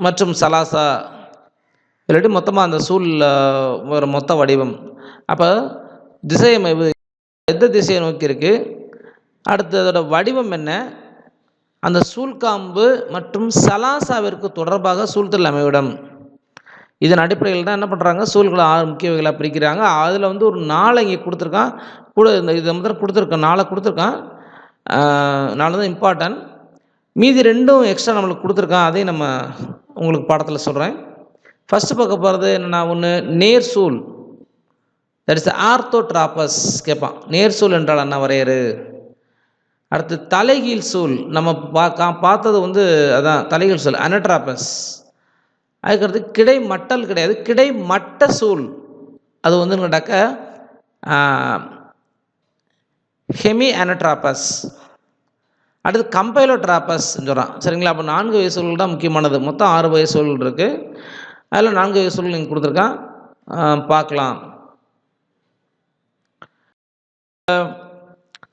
மற்றும் சலாசா இல்லாட்டி மொத்தமாக அந்த சூழ் ஒரு மொத்த வடிவம். அப்போ திசை அமைவு எந்த திசையை நோக்கி இருக்குது, அடுத்து அதோட வடிவம் என்ன, அந்த சூழ்காம்பு மற்றும் சலாசாவிற்கு தொடர்பாக சூழ்துளை அமைவிடம், இதன் அடிப்படையில் தான் என்ன பண்ணுறாங்க, சூழ்களை 6 முக்கிய வகைகளாக பிரிக்கிறாங்க. அதில் வந்து ஒரு 4 இங்கே கொடுத்துருக்கான், கூட இந்த இதை முதல்ல கொடுத்துருக்கான், 4 கொடுத்துருக்கான். 4 தான் இம்பார்ட்டன்ட், மீதி 2 எக்ஸ்ட்ரா நம்மளுக்கு கொடுத்துருக்கான். அதையும் நம்ம உங்களுக்கு பாடத்தில் சொல்கிறேன். ஃபஸ்ட்டு பார்க்க போகிறது என்னென்னா, ஒன்று நேர் சூழ், தட் இஸ் ஆர்த்தோட்ராபஸ் கேட்பான். நேர் சூழ் என்றால் என்ன வரையறு. அடுத்து தலைகீழ் சூழ், நம்ம பார்த்தது வந்து அதான் தலைகீழ் சூழ், அனட்ராபஸ். அதுக்கடுத்து கிடைமட்டல் கிடையாது, கிடைமட்ட சூழ், அது வந்து கேட்டாக்க ஹெமி அனட்ராபஸ். அடுத்து கம்பைலோட்ராபஸ் சொல்கிறான். சரிங்களா? அப்போ 4 வகை சூழல் தான் முக்கியமானது. மொத்தம் 6 வகை சூழல் இருக்குது. அதில் 4 வகை சூழல் நீங்கள் கொடுத்துருக்கான், பார்க்கலாம்.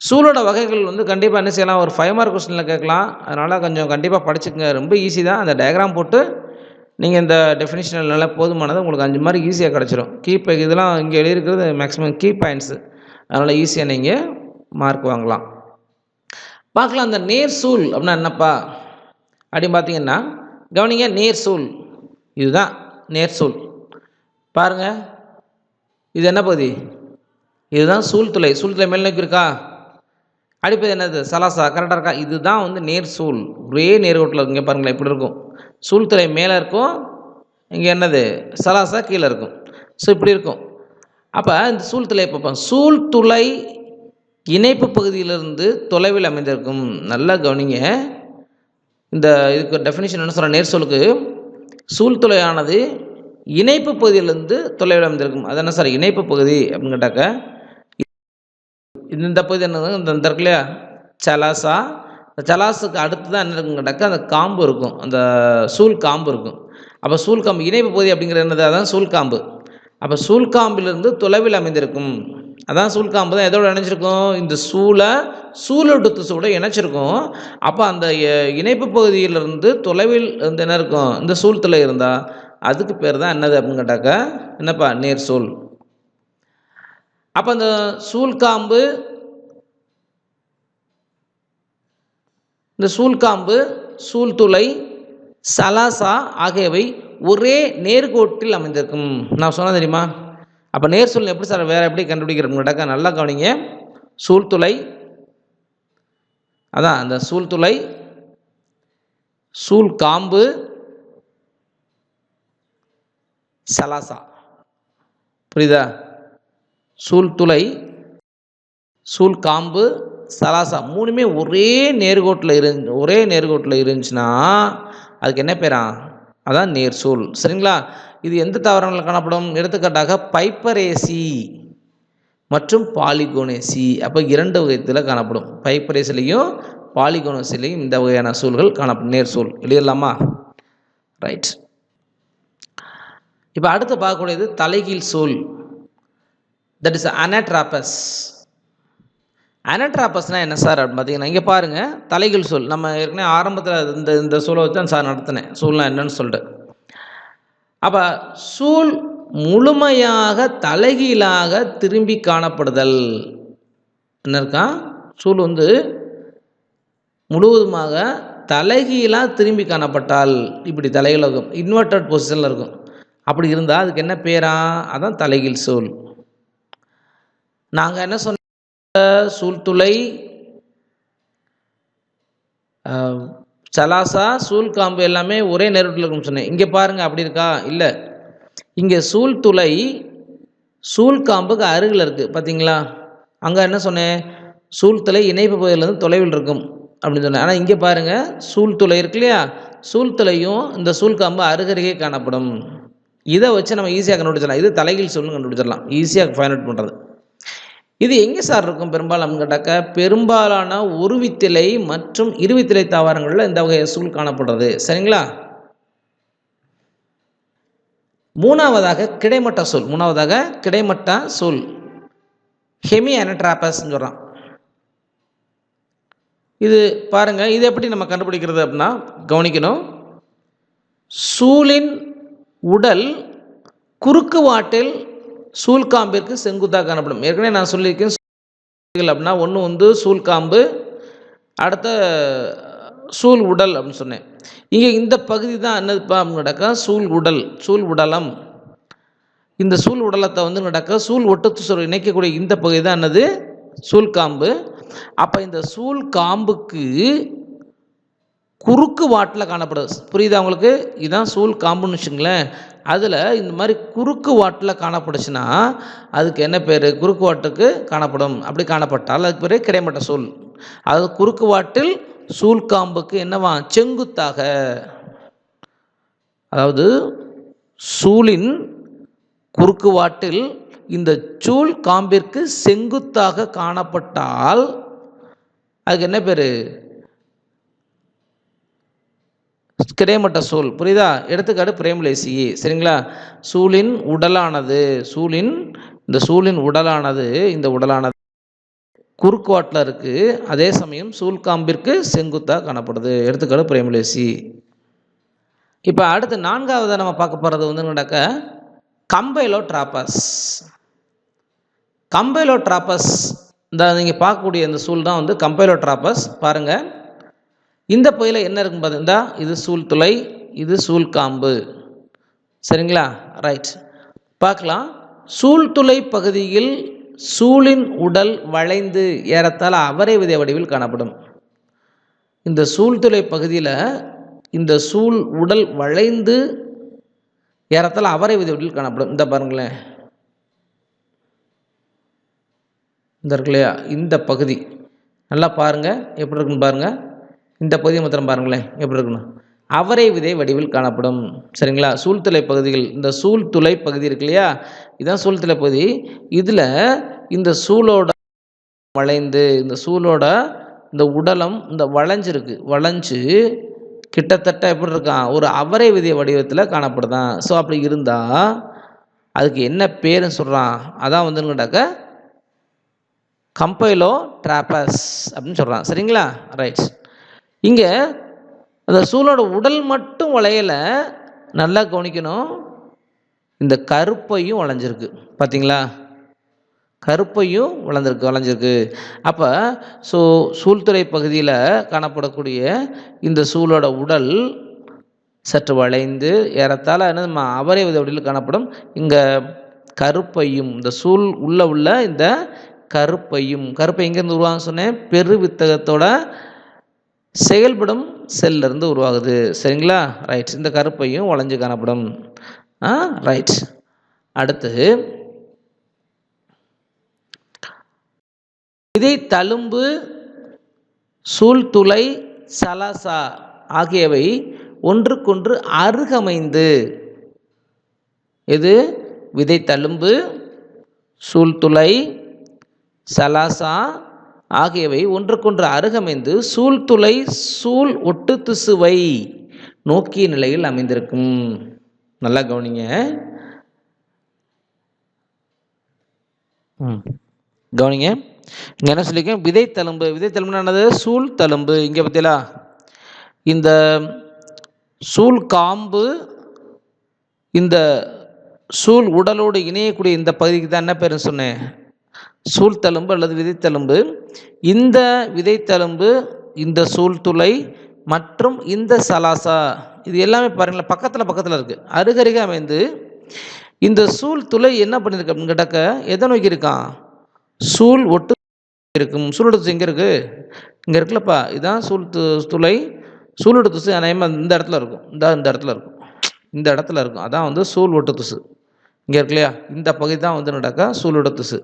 சூழோட வகைகள் வந்து கண்டிப்பாக என்ன செய்யலாம், ஒரு 5 மார்க் கொஸ்டினில் கேட்கலாம். அதனால் கொஞ்சம் கண்டிப்பாக படிச்சுக்கங்க. ரொம்ப ஈஸி தான். அந்த டயக்ராம் போட்டு நீங்கள் இந்த டெஃபினிஷன் நல்லா போதுமானது, உங்களுக்கு 5 மார்க் ஈஸியாக கிடச்சிரும். இதெல்லாம் இங்கே எழுதியிருக்கிறது மேக்ஸிமம் கீ பாயிண்ட்ஸு, அதனால் ஈஸியாக நீங்கள் மார்க் வாங்கலாம். பார்க்கலாம். அந்த நேர் சூழ் அப்படின்னா என்னப்பா அப்படின்னு பார்த்தீங்கன்னா, கவனிங்க, நேர் சூழ் இதுதான் நேர் சூழ். பாருங்கள், இது என்ன பகுதி? இதுதான் சூழ்துளை. சூழ்துளை மேல் நோக்கி இருக்கா, அடிப்பது என்னது, சலாசா. கரெக்டாக இருக்கா? இதுதான் வந்து நேர் சூழ். ஒரே நேர்கோட்டில் இருக்குங்க. பாருங்களேன், இப்படி இருக்கும். சூழ்துளை மேலே இருக்கும், இங்கே என்னது சலாசா கீழே இருக்கும். ஸோ இப்படி இருக்கும். அப்போ இந்த சூழ்துளை பார்ப்போம். சூழ்துளை இணைப்பு பகுதியிலிருந்து தொலைவில் அமைந்திருக்கும். நல்லா கவனிங்க, இந்த இதுக்கு டெஃபினிஷன் என்ன சொல்கிறேன், நேர் சூழுக்கு சூழ்துளையானது இணைப்பு பகுதியிலிருந்து தொலைவில் அமைந்திருக்கும். அது என்ன சார் இணைப்பு பகுதி அப்படின்னு கேட்டாக்க, இந்த பகுதி என்ன, இந்த இருக்கு இல்லையா சலாசா, இந்த சலாசுக்கு அடுத்து தான் என்ன இருக்குன்னு கேட்டாக்க அந்த காம்பு இருக்கும், அந்த சூழ் காம்பு இருக்கும். அப்போ சூழ்காம்பு இணைப்பு பகுதி அப்படிங்கிறது என்னது, அதான் சூழ்காம்பு. அப்போ சூழ்காம்பிலிருந்து தொலைவில் அமைந்திருக்கும். அதான் சூழ்காம்பு தான் எதோடு இணைஞ்சிருக்கும், இந்த சூழொட்டு சூட இணைச்சிருக்கும். அப்போ அந்த இணைப்பு பகுதியிலிருந்து தொலைவில் இருந்து என்ன இருக்கும், இந்த சூழ்துளை இருந்தால் அதுக்கு பேர் தான் என்னது அப்படின்னு கேட்டாக்க என்னப்பா, நேர் சூழ். அப்போ அந்த சூழ்காம்பு, இந்த சூழ்காம்பு, சூழ்துளை, சலாசா ஆகியவை ஒரே நேர்கோட்டில் அமைந்திருக்கும். நான் சொன்ன தெரியுமா? அப்போ நேர் சூழ் எப்படி சார் வேறு எப்படி கண்டுபிடிக்கிறோம்னாக்கா, நல்லா கவனிங்க. சூழ்துளை, அதான் அந்த சூழ்துளை, சூழ்காம்பு, சலாசா. புரியுதா? சூழ்துளை, சூழ்காம்பு, சலாசா மூணுமே ஒரே நேர்கோட்டில் இருந்துச்சுன்னா அதுக்கு என்ன பேரா, அதான் நேர் சூழ். சரிங்களா? இது எந்த தாவரங்களில் காணப்படும்? எடுத்துக்காட்டாக பைப்பரேசி மற்றும் பாலிகோனேசி. அப்போ 2 வகைத்தில் காணப்படும். பைப்பரேசிலையும் பாலிகோனேசிலையும் இந்த வகையான சூழ்கள் காணப்படும். நேர் சூழ் எழுதலாமா? ரைட். இப்போ அடுத்து பார்க்கக்கூடியது தலைகீழ் சூழ், தட் இஸ் அனட்ராபஸ். அனட்ராபஸ்னால் என்ன சார் அப்படின்னு பார்த்தீங்கன்னா, இங்கே பாருங்கள், தலைகீழ் சூழ். நம்ம ஏற்கனவே ஆரம்பத்தில் இந்த சூழலை வச்சு தான் சார் நடத்தினேன், சூழ்னா என்னன்னு சொல்லிட்டு. அப்போ சூழ் முழுமையாக தலைகீழாக திரும்பி காணப்படுதல் என்ன இருக்கா, சூழ் வந்து முழுவதுமாக தலைகீழாக திரும்பி காணப்பட்டால் இப்படி தலைகீழ இருக்கும், இன்வெர்டட் பொசிஷனில் இருக்கும். அப்படி இருந்தால் அதுக்கு என்ன பேரா, அதான் தலைகீழ் சூழ். நாங்கள் என்ன சொன்னோம், சூழ்துளை, சலாசா, சூழ்காம்பு எல்லாமே ஒரே நேரத்தில் இருக்குன்னு சொன்னேன். இங்கே பாருங்க அப்படி இருக்கா? இல்லை. இங்கே சூழ்துளை சூழ்காம்புக்கு அருகில் இருக்குது பார்த்தீங்களா? அங்கே என்ன சொன்னேன்? சூழ்துளை இணைப்பு பகுதியிலிருந்து தொலைவில் இருக்கும் அப்படின்னு சொன்னேன். ஆனால் இங்கே பாருங்கள், சூழ்துளை இருக்கு இல்லையா? சூழ்துளையும் இந்த சூழ்காம்பு அருகருகே காணப்படும். இதை வச்சு நம்ம ஈஸியாக கண்டுபிடிச்சிடலாம். இது தலைகீழ் சொல்லுன்னு கண்டுபிடிச்சிடலாம், ஈஸியாக ஃபைண்ட் அவுட் பண்ணுறது. இது எங்கே சார் இருக்கும் பெரும்பாலும் கேட்டாக்க, பெரும்பாலான ஒருவித்திலை மற்றும் இருவித்திலை தாவரங்களில் இந்த வகை சூழ் காணப்படுறது. சரிங்களா? மூணாவதாக கிடைமட்ட சூழ் ஹெமி அனட்ராபஸ் சொல்கிறான். இது பாருங்க, இது எப்படி நம்ம கண்டுபிடிக்கிறது அப்படின்னா கவனிக்கணும். சூழின் உடல் குறுக்கு வாட்டில் சூழ்காம்பிற்கு செங்குத்தாக காணப்படும். ஏற்கனவே நான் சொல்லியிருக்கேன் அப்படின்னா ஒன்று சூழ்காம்பு, அடுத்த சூழ் உடல் அப்படின்னு சொன்னேன். இங்கே இந்த பகுதி தான் என்னதுப்பா அப்படின்னு நடக்க சூழ் உடலம். இந்த சூழ் உடலத்தை நடக்க சூழ் ஒட்டு இணைக்கக்கூடிய இந்த பகுதி தான் என்னது சூழ்காம்பு. அப்போ இந்த சூழ்காம்புக்கு குறுக்கு வாட்டில் காணப்படுது. புரியுதா உங்களுக்கு? இதுதான் சூழ்காம்புன்னு வச்சுங்களேன். அதில் இந்த மாதிரி குறுக்கு வாட்டில் காணப்படுச்சுன்னா அதுக்கு என்ன பேர்? குறுக்கு வாட்டுக்கு காணப்படும். அப்படி காணப்பட்டால் அதுக்கு பேர் கிடைமட்ட சூழ். அதாவது குறுக்கு வாட்டில் சூழ்காம்புக்கு என்னவா? செங்குத்தாக. அதாவது சூழின் குறுக்கு வாட்டில் இந்த சூழ் காம்பிற்கு செங்குத்தாக காணப்பட்டால் அதுக்கு என்ன பேர்? கிடைமட்ட சூழ். புரியுதா? எடுத்துக்காட்டு பிரேமலேசி. சரிங்களா? சூழின் உடலானது இந்த உடலானது குறுக்குவாட்டில் இருக்குது, அதே சமயம் சூழ்காம்பிற்கு செங்குத்தாக காணப்படுது. எடுத்துக்காட்டு பிரேமலேசி. இப்போ அடுத்து நான்காவது நம்ம பார்க்க போகிறது நடக்க கம்பைலோட்ராபஸ். இந்த நீங்கள் பார்க்கக்கூடிய இந்த சூழ் தான் கம்பைலோட்ராபஸ். பாருங்கள், இந்த பகுதியில் என்ன இருக்குன்னு பார்த்தீங்கன்னா இது சூழ்துளை, இது சூழ்காம்பு. சரிங்களா? ரைட், பார்க்கலாம். சூழ்துளை பகுதியில் சூழின் உடல் வளைந்து ஏறத்தாழ அவரை விதை வடிவில் காணப்படும். இந்த சூழ்துளை பகுதியில் இந்த சூழ் உடல் வளைந்து ஏறத்தாழ அவரை விதை வடிவில் காணப்படும். இந்த பாருங்களேன், இந்த இருக்கு இல்லையா? இந்த பகுதி நல்லா பாருங்கள் எப்படி இருக்குன்னு பாருங்கள். இந்த பகுதியை மாத்திரம் பாருங்களேன் எப்படி இருக்கணும். அவரை விதை வடிவில் காணப்படும். சரிங்களா? சூழ்துளை பகுதிகள், இந்த சூழ்துளை பகுதி இருக்கு இல்லையா? இதுதான் சூழ்துளை பகுதி. இதில் இந்த சூழோட வளைந்து, இந்த சூழோட இந்த உடலம் இந்த வளைஞ்சு கிட்டத்தட்ட எப்படி இருக்கான்? ஒரு அவரை விதை வடிவத்தில் காணப்படுதான். ஸோ அப்படி இருந்தால் அதுக்கு என்ன பேருன்னு சொல்கிறான்? அதான் கேட்டாக்க கம்பைலோட்ராபஸ் அப்படின்னு சொல்கிறான். சரிங்களா? ரைட். இங்கே அந்த சூழோட உடல் மட்டும் வளையலை, நல்லா கவனிக்கணும். இந்த கருப்பையும் வளைஞ்சிருக்கு பார்த்தீங்களா? கருப்பையும் வளைஞ்சிருக்கு. அப்போ சூழ்துறை பகுதியில் காணப்படக்கூடிய இந்த சூழோட உடல் சற்று வளைந்து ஏறத்தாழ என்ன அவரை வித வடிவில் காணப்படும். இங்கே கருப்பையும், இந்த சூழ் உள்ள இந்த கருப்பை எங்கேருந்து உருவாங்க சொன்னேன்? பெருவித்தகத்தோட செயல்படும் செல்லிருந்து உருவாகுது. சரிங்களா? ரைட். இந்த கருப்பையும் வளைஞ்சு காணப்படும். ரைட். அடுத்து விதை தழும்பு, சூழ்துளை, சலாசா ஆகியவை ஒன்றுக்கொன்று அருகமைந்து, இது விதை தழும்பு, சூழ்துளை, சலாசா ஆகியவை ஒன்றுக்கொன்று அருகமைந்து சூழ்துளை சூழ் ஒட்டு திசுவை நோக்கிய நிலையில் அமைந்திருக்கும். நல்லா கவனிங்க. இங்க என்ன சொல்லியிருக்கேன்? விதை தழும்புனா என்னது? சூழ் தழும்பு. இங்க பார்த்தீங்களா? இந்த சூழ் காம்பு இந்த சூழ் உடலோடு இணையக்கூடிய இந்த பகுதிக்கு தான் என்ன பேருன்னு சொன்னேன்? சூழ்தழும்பு அல்லது விதைத்தழும்பு. இந்த விதைத்தழும்பு, இந்த சூழ்துளை மற்றும் இந்த சலாசா, இது எல்லாமே பாருங்களேன் பக்கத்தில் இருக்குது, அருகருகே அமைந்து. இந்த சூழ்துளை என்ன பண்ணியிருக்கு அப்படின்னு கேட்டாக்க எதை நோக்கி இருக்கான்? சூழ் ஒட்டு இருக்கும். சூலோட திசு எங்கே இருக்குது? இங்கே இருக்குல்லப்பா, இதுதான் துளை. சூலோட திசு அநேகமாக இந்த இடத்துல இருக்கும். இந்த இடத்துல இருக்கும். இந்த இடத்துல இருக்கும். அதான் வந்து சூல் ஒட்டு திசு. இங்கே இருக்கு இல்லையா, இந்த பகுதி தான் வந்து நடக்க சூலோட திசு.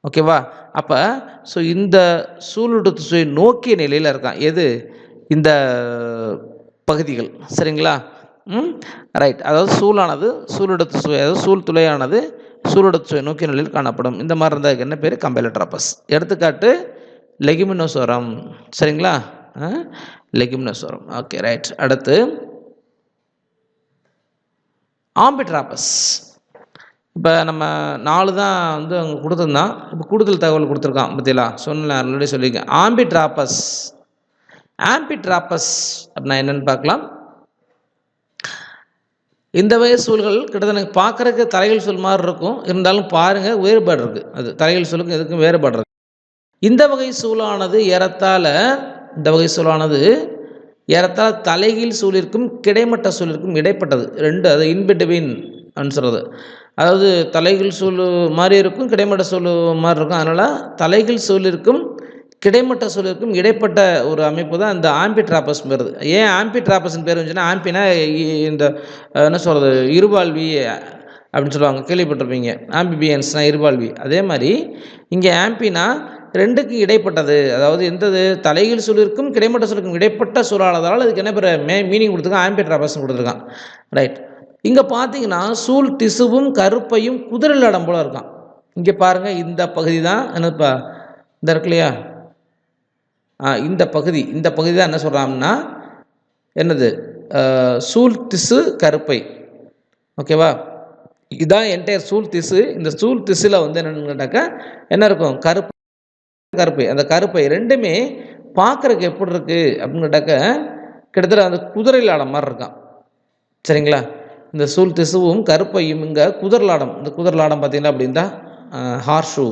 ஓகேவா? அப்போ ஸோ இந்த சூலோட திசுவை நோக்கிய நிலையில் இருக்கான் எது? இந்த பகுதிகள். சரிங்களா? ரைட். அதாவது சூலானது சூலோட திசு, அதாவது சூல் துளையானது சூலோட திசுவை நோக்கிய நிலையில் காணப்படும். இந்த மாதிரி இருந்தால் என்ன பேர்? கம்பைலோட்ராபஸ். எடுத்துக்காட்டு லெகுமினோசோரம். சரிங்களா? லெகுமினோசோரம். Okay, right. அடுத்து ஆம்பிட்ராபஸ். இப்போ நம்ம 4 தான் வந்து அங்கே கொடுத்துருந்தான். இப்போ கூடுதல் தகவல் கொடுத்துருக்கான் பார்த்தீங்களா? சொன்ன ஆல்ரெடி சொல்லியிருக்கேன். ஆம்பிட்ராபஸ் அப்படின்னா என்னென்னு பார்க்கலாம். இந்த வகை சூல்கள் கிட்டத்தட்ட பார்க்குறதுக்கு தலைகள் சூல் மாதிரி இருக்கும். இருந்தாலும் பாருங்கள், வேறுபாடு இருக்குது. அது தலைகள் சூலுக்கும் இதுக்கும் வேறுபாடு இருக்குது. இந்த வகை சூலானது ஏறத்தாழ தலைகீழ் சூலிற்கும் கிடைமட்ட சூலிற்கும் இடைப்பட்டது. 2 அது இன்பிட்வீன் அப்படின்னு சொல்கிறது. அதாவது தலைகீழ் சூல் மாதிரி இருக்கும், கிடைமட்ட சூல் மாதிரி இருக்கும். அதனால் தலைகீழ் சூலிற்கும் கிடைமட்ட சூலிற்கும் இடைப்பட்ட ஒரு அமைப்பு தான் இந்த ஆம்பிட்ராபஸ் வருது. ஏன் ஆம்பிட்ராபஸ்ன்னு பேர் வந்துச்சுன்னா, ஆம்பினா இந்த என்ன சொல்கிறது, இருபால்வி அப்படின்னு சொல்லுவாங்க, கேள்விப்பட்டிருப்பீங்க. ஆம்பிபியன்ஸ்னால் இருபால்வி. அதே மாதிரி இங்கே ஆம்பினா 2க்கு இடைப்பட்டது. அதாவது எந்தது? தலைகீழ் சூலிற்கும் கிடைமட்ட சூலுக்கும் இடைப்பட்ட சூழலானதால் இதுக்கு என்ன பேர் மீனிங் கொடுத்துருக்கான்? ஆம்பிட்ராபஸ்ன்னு கொடுத்துருக்கான். ரைட். இங்கே பார்த்தீங்கன்னா சூல் திசுவும் கருப்பையும் குதிரையில் இடம் போல் இருக்கான். இங்கே பாருங்கள், இந்த பகுதி தான் என்னப்பா, இந்த இருக்கு இல்லையா, இந்த பகுதி தான் என்ன சொல்கிறாங்கன்னா என்னது? சூல் திசு கருப்பை. ஓகேவா? இதுதான் என்டையர் சூல் திசு. இந்த சூல் திசுல வந்து என்னன்னு கேட்டாக்கா என்ன இருக்கும்? கருப்பை. அந்த கருப்பை 2மே பார்க்குறதுக்கு எப்படி இருக்குது அப்படின்னு கேட்டாக்க கிட்டத்தட்ட அந்த குதிரைலாடம் மாதிரி இருக்கான். சரிங்களா? இந்த சூல் திசுவும் கருப்பையும் இங்கே குதிரலாடம். இந்த குதிரலாடம் பார்த்தீங்கன்னா அப்படின்னா ஹார்ஷூ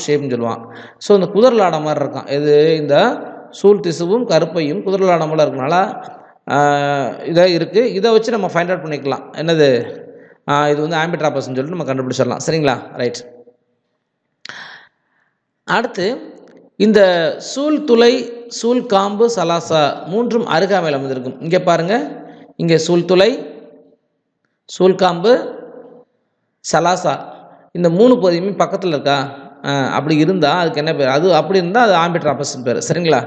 ஷேப்னு சொல்லுவான். ஸோ இந்த குதிரலாடம் மாதிரி இருக்கான். இது இந்த சூல் திசுவும் கருப்பையும் குதிரலாடமெல்லாம் இருக்கனால இதாக இருக்குது. இதை வச்சு நம்ம ஃபைண்ட் அவுட் பண்ணிக்கலாம். என்னது? இது வந்து ஆம்பிட்ராபஸ்ன்னு சொல்லிட்டு நம்ம கண்டுபிடிச்சிடலாம். சரிங்களா? ரைட். அடுத்து இந்த சூல் துளை, சூல் காம்பு, சலாசா 3ம் அருகாமையில் அமைந்திருக்கும். இங்கே பாருங்கள், இங்கே சூல் துளை, சூல் காம்பு, சலாசா இந்த 3 பகுதியுமே பக்கத்தில் இருக்கா? அப்படி இருந்தால் அதுக்கு என்ன பேர்? அது அப்படி இருந்தால் அது ஆம்பிட்ராபஸ்ன்னு பேர். சரிங்களா?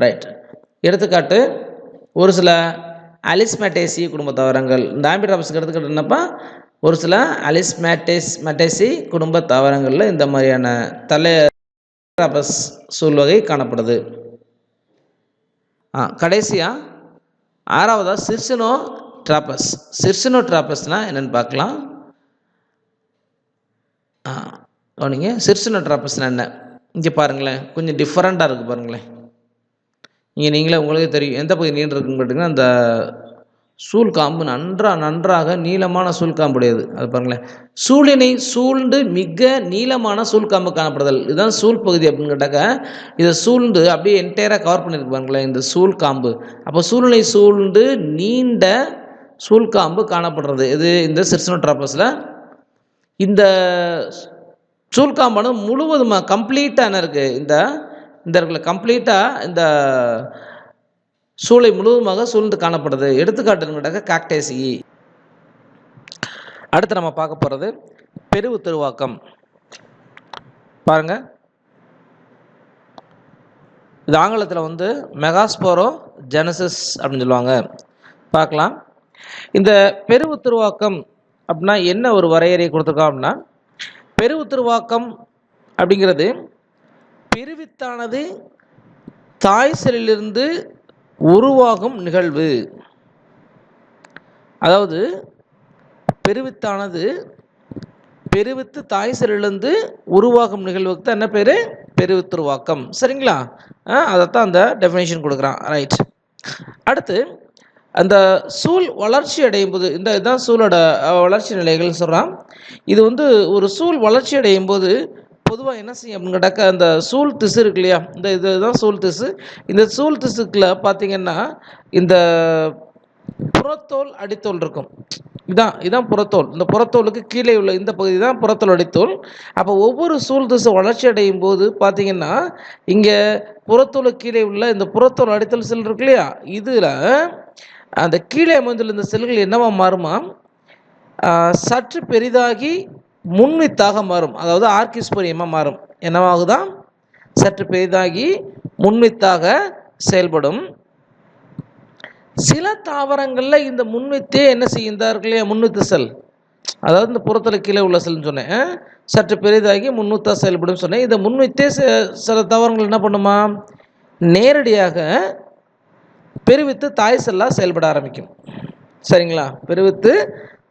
ரைட். எடுத்துக்காட்டு ஒரு சில அலிஸ்மேட்டேசி குடும்ப தாவரங்கள். இந்த ஆம்பிட்ராபஸ்க்கு எடுத்துக்கிட்டு என்னப்பா, ஒரு சில அலிஸ்மேட்டேசி குடும்ப தாவரங்களில் இந்த மாதிரியான ஆம்பிட்ராபஸ் சூல் வகை காணப்படுது. கடைசியாக 6வதா சிர்சினோட்ராபஸ்னால் என்னென்னு பார்க்கலாம். நீங்கள் சிர்சினோட்ராபஸ்னால் என்ன? இங்கே பாருங்களேன், கொஞ்சம் டிஃப்ரெண்ட்டாக இருக்குது பாருங்களேன். இங்கே நீங்களே உங்களுக்கே தெரியும் எந்த பகுதி நீண்டு இருக்குன்னு கேட்டிங்கன்னா, அந்த சூல் காம்பு நன்றாக நீளமான சூல் காம்புடையது. அது பாருங்களேன், சூழினை சூழ்ந்து மிக நீளமான சூல் காம்பு காணப்படுதல். இதுதான் சூல் பகுதி அப்படின்னு கேட்டாக்க, இதை சூழ்ந்து அப்படியே என்டையராக கவர் பண்ணியிருக்கு பாருங்களேன் இந்த சூல் காம்பு. அப்போ சூழினை சூழ்ந்து நீண்ட சூல் காம்பு காணப்படுறது இது இந்த சிர்சினோட்ராபஸில். இந்த சூல் காம்பானது முழுவதுமாக கம்ப்ளீட்டாக என்ன இருக்குது? இந்த இடத்துல கம்ப்ளீட்டாக இந்த சூளை முழுவதுமாக சூழ்ந்து காணப்படுது. எடுத்துக்காட்டுன்னு காக்டேசி. அடுத்து நம்ம பார்க்க போகிறது பெருவு திருவாக்கம். பாருங்க, இது ஆங்கிலத்தில் வந்து மெகாஸ்போரோ ஜெனசிஸ் அப்படின்னு சொல்லுவாங்க. பார்க்கலாம். இந்த பெருவு திருவாக்கம் அப்படின்னா என்ன ஒரு வரையறை கொடுத்துருக்கோம் அப்படின்னா, பெருவு திருவாக்கம் அப்படிங்கிறது பெருவித்தானது தாய் செல்லிலிருந்து உருவாகும் நிகழ்வு. அதாவது பெருவித்து தாய் செல்லிலிருந்து உருவாகும் நிகழ்வுக்கு தான் என்ன பேர்? பெருவித்துருவாக்கம். சரிங்களா? அதைத்தான் அந்த டெஃபினேஷன் கொடுக்குறான். ரைட். அடுத்து அந்த சூல் வளர்ச்சி அடையும் போது, இதுதான் சூலோட வளர்ச்சி நிலைகள்னு சொல்கிறான். இது வந்து ஒரு சூல் வளர்ச்சி அடையும் போது பொதுவாக என்ன செய்யும் அப்படின்னு கேட்டாக்கா, அந்த சூல் திசு இருக்கு இல்லையா, இதுதான் சூல் திசு. இந்த சூல் திசுக்குள்ள பார்த்தீங்கன்னா இந்த புறத்தோல் அடித்தோல் இருக்கும். இதான் புறத்தோல். இந்த புறத்தோலுக்கு கீழே உள்ள இந்த பகுதி தான் புறத்தோல் அடித்தோல். அப்போ ஒவ்வொரு சூல் திசு வளர்ச்சி அடையும் போது பார்த்தீங்கன்னா, இங்கே புறத்தோலுக்கு கீழே உள்ள இந்த புறத்தோல் அடித்தல் செல் இருக்கு இல்லையா, இதில் அந்த கீழே அமைந்துள்ள இந்த செல்கள் என்னவா மாறுமா, சற்று பெரிதாகி முன்வித்தாக மாறும். அதாவது ஆர்கிஸ்போரியமாக மாறும். என்னவாகுதான், சற்று பெரிதாகி முன்வித்தாக செயல்படும். சில தாவரங்களில் இந்த முன்வித்தே என்ன செய்கின்றார்கள் இல்லையா, முன்வித்து செல், அதாவது இந்த புறத்தில் கீழே உள்ள செல்னு சொன்னேன், சற்று பெரிதாகி முன்வித்தா செயல்படும் சொன்னேன். இந்த முன்வித்தே சில தாவரங்கள் என்ன பண்ணுமா, நேரடியாக பெருவித்து தாய் செல்லாக செயல்பட ஆரம்பிக்கும். சரிங்களா, பெருவித்து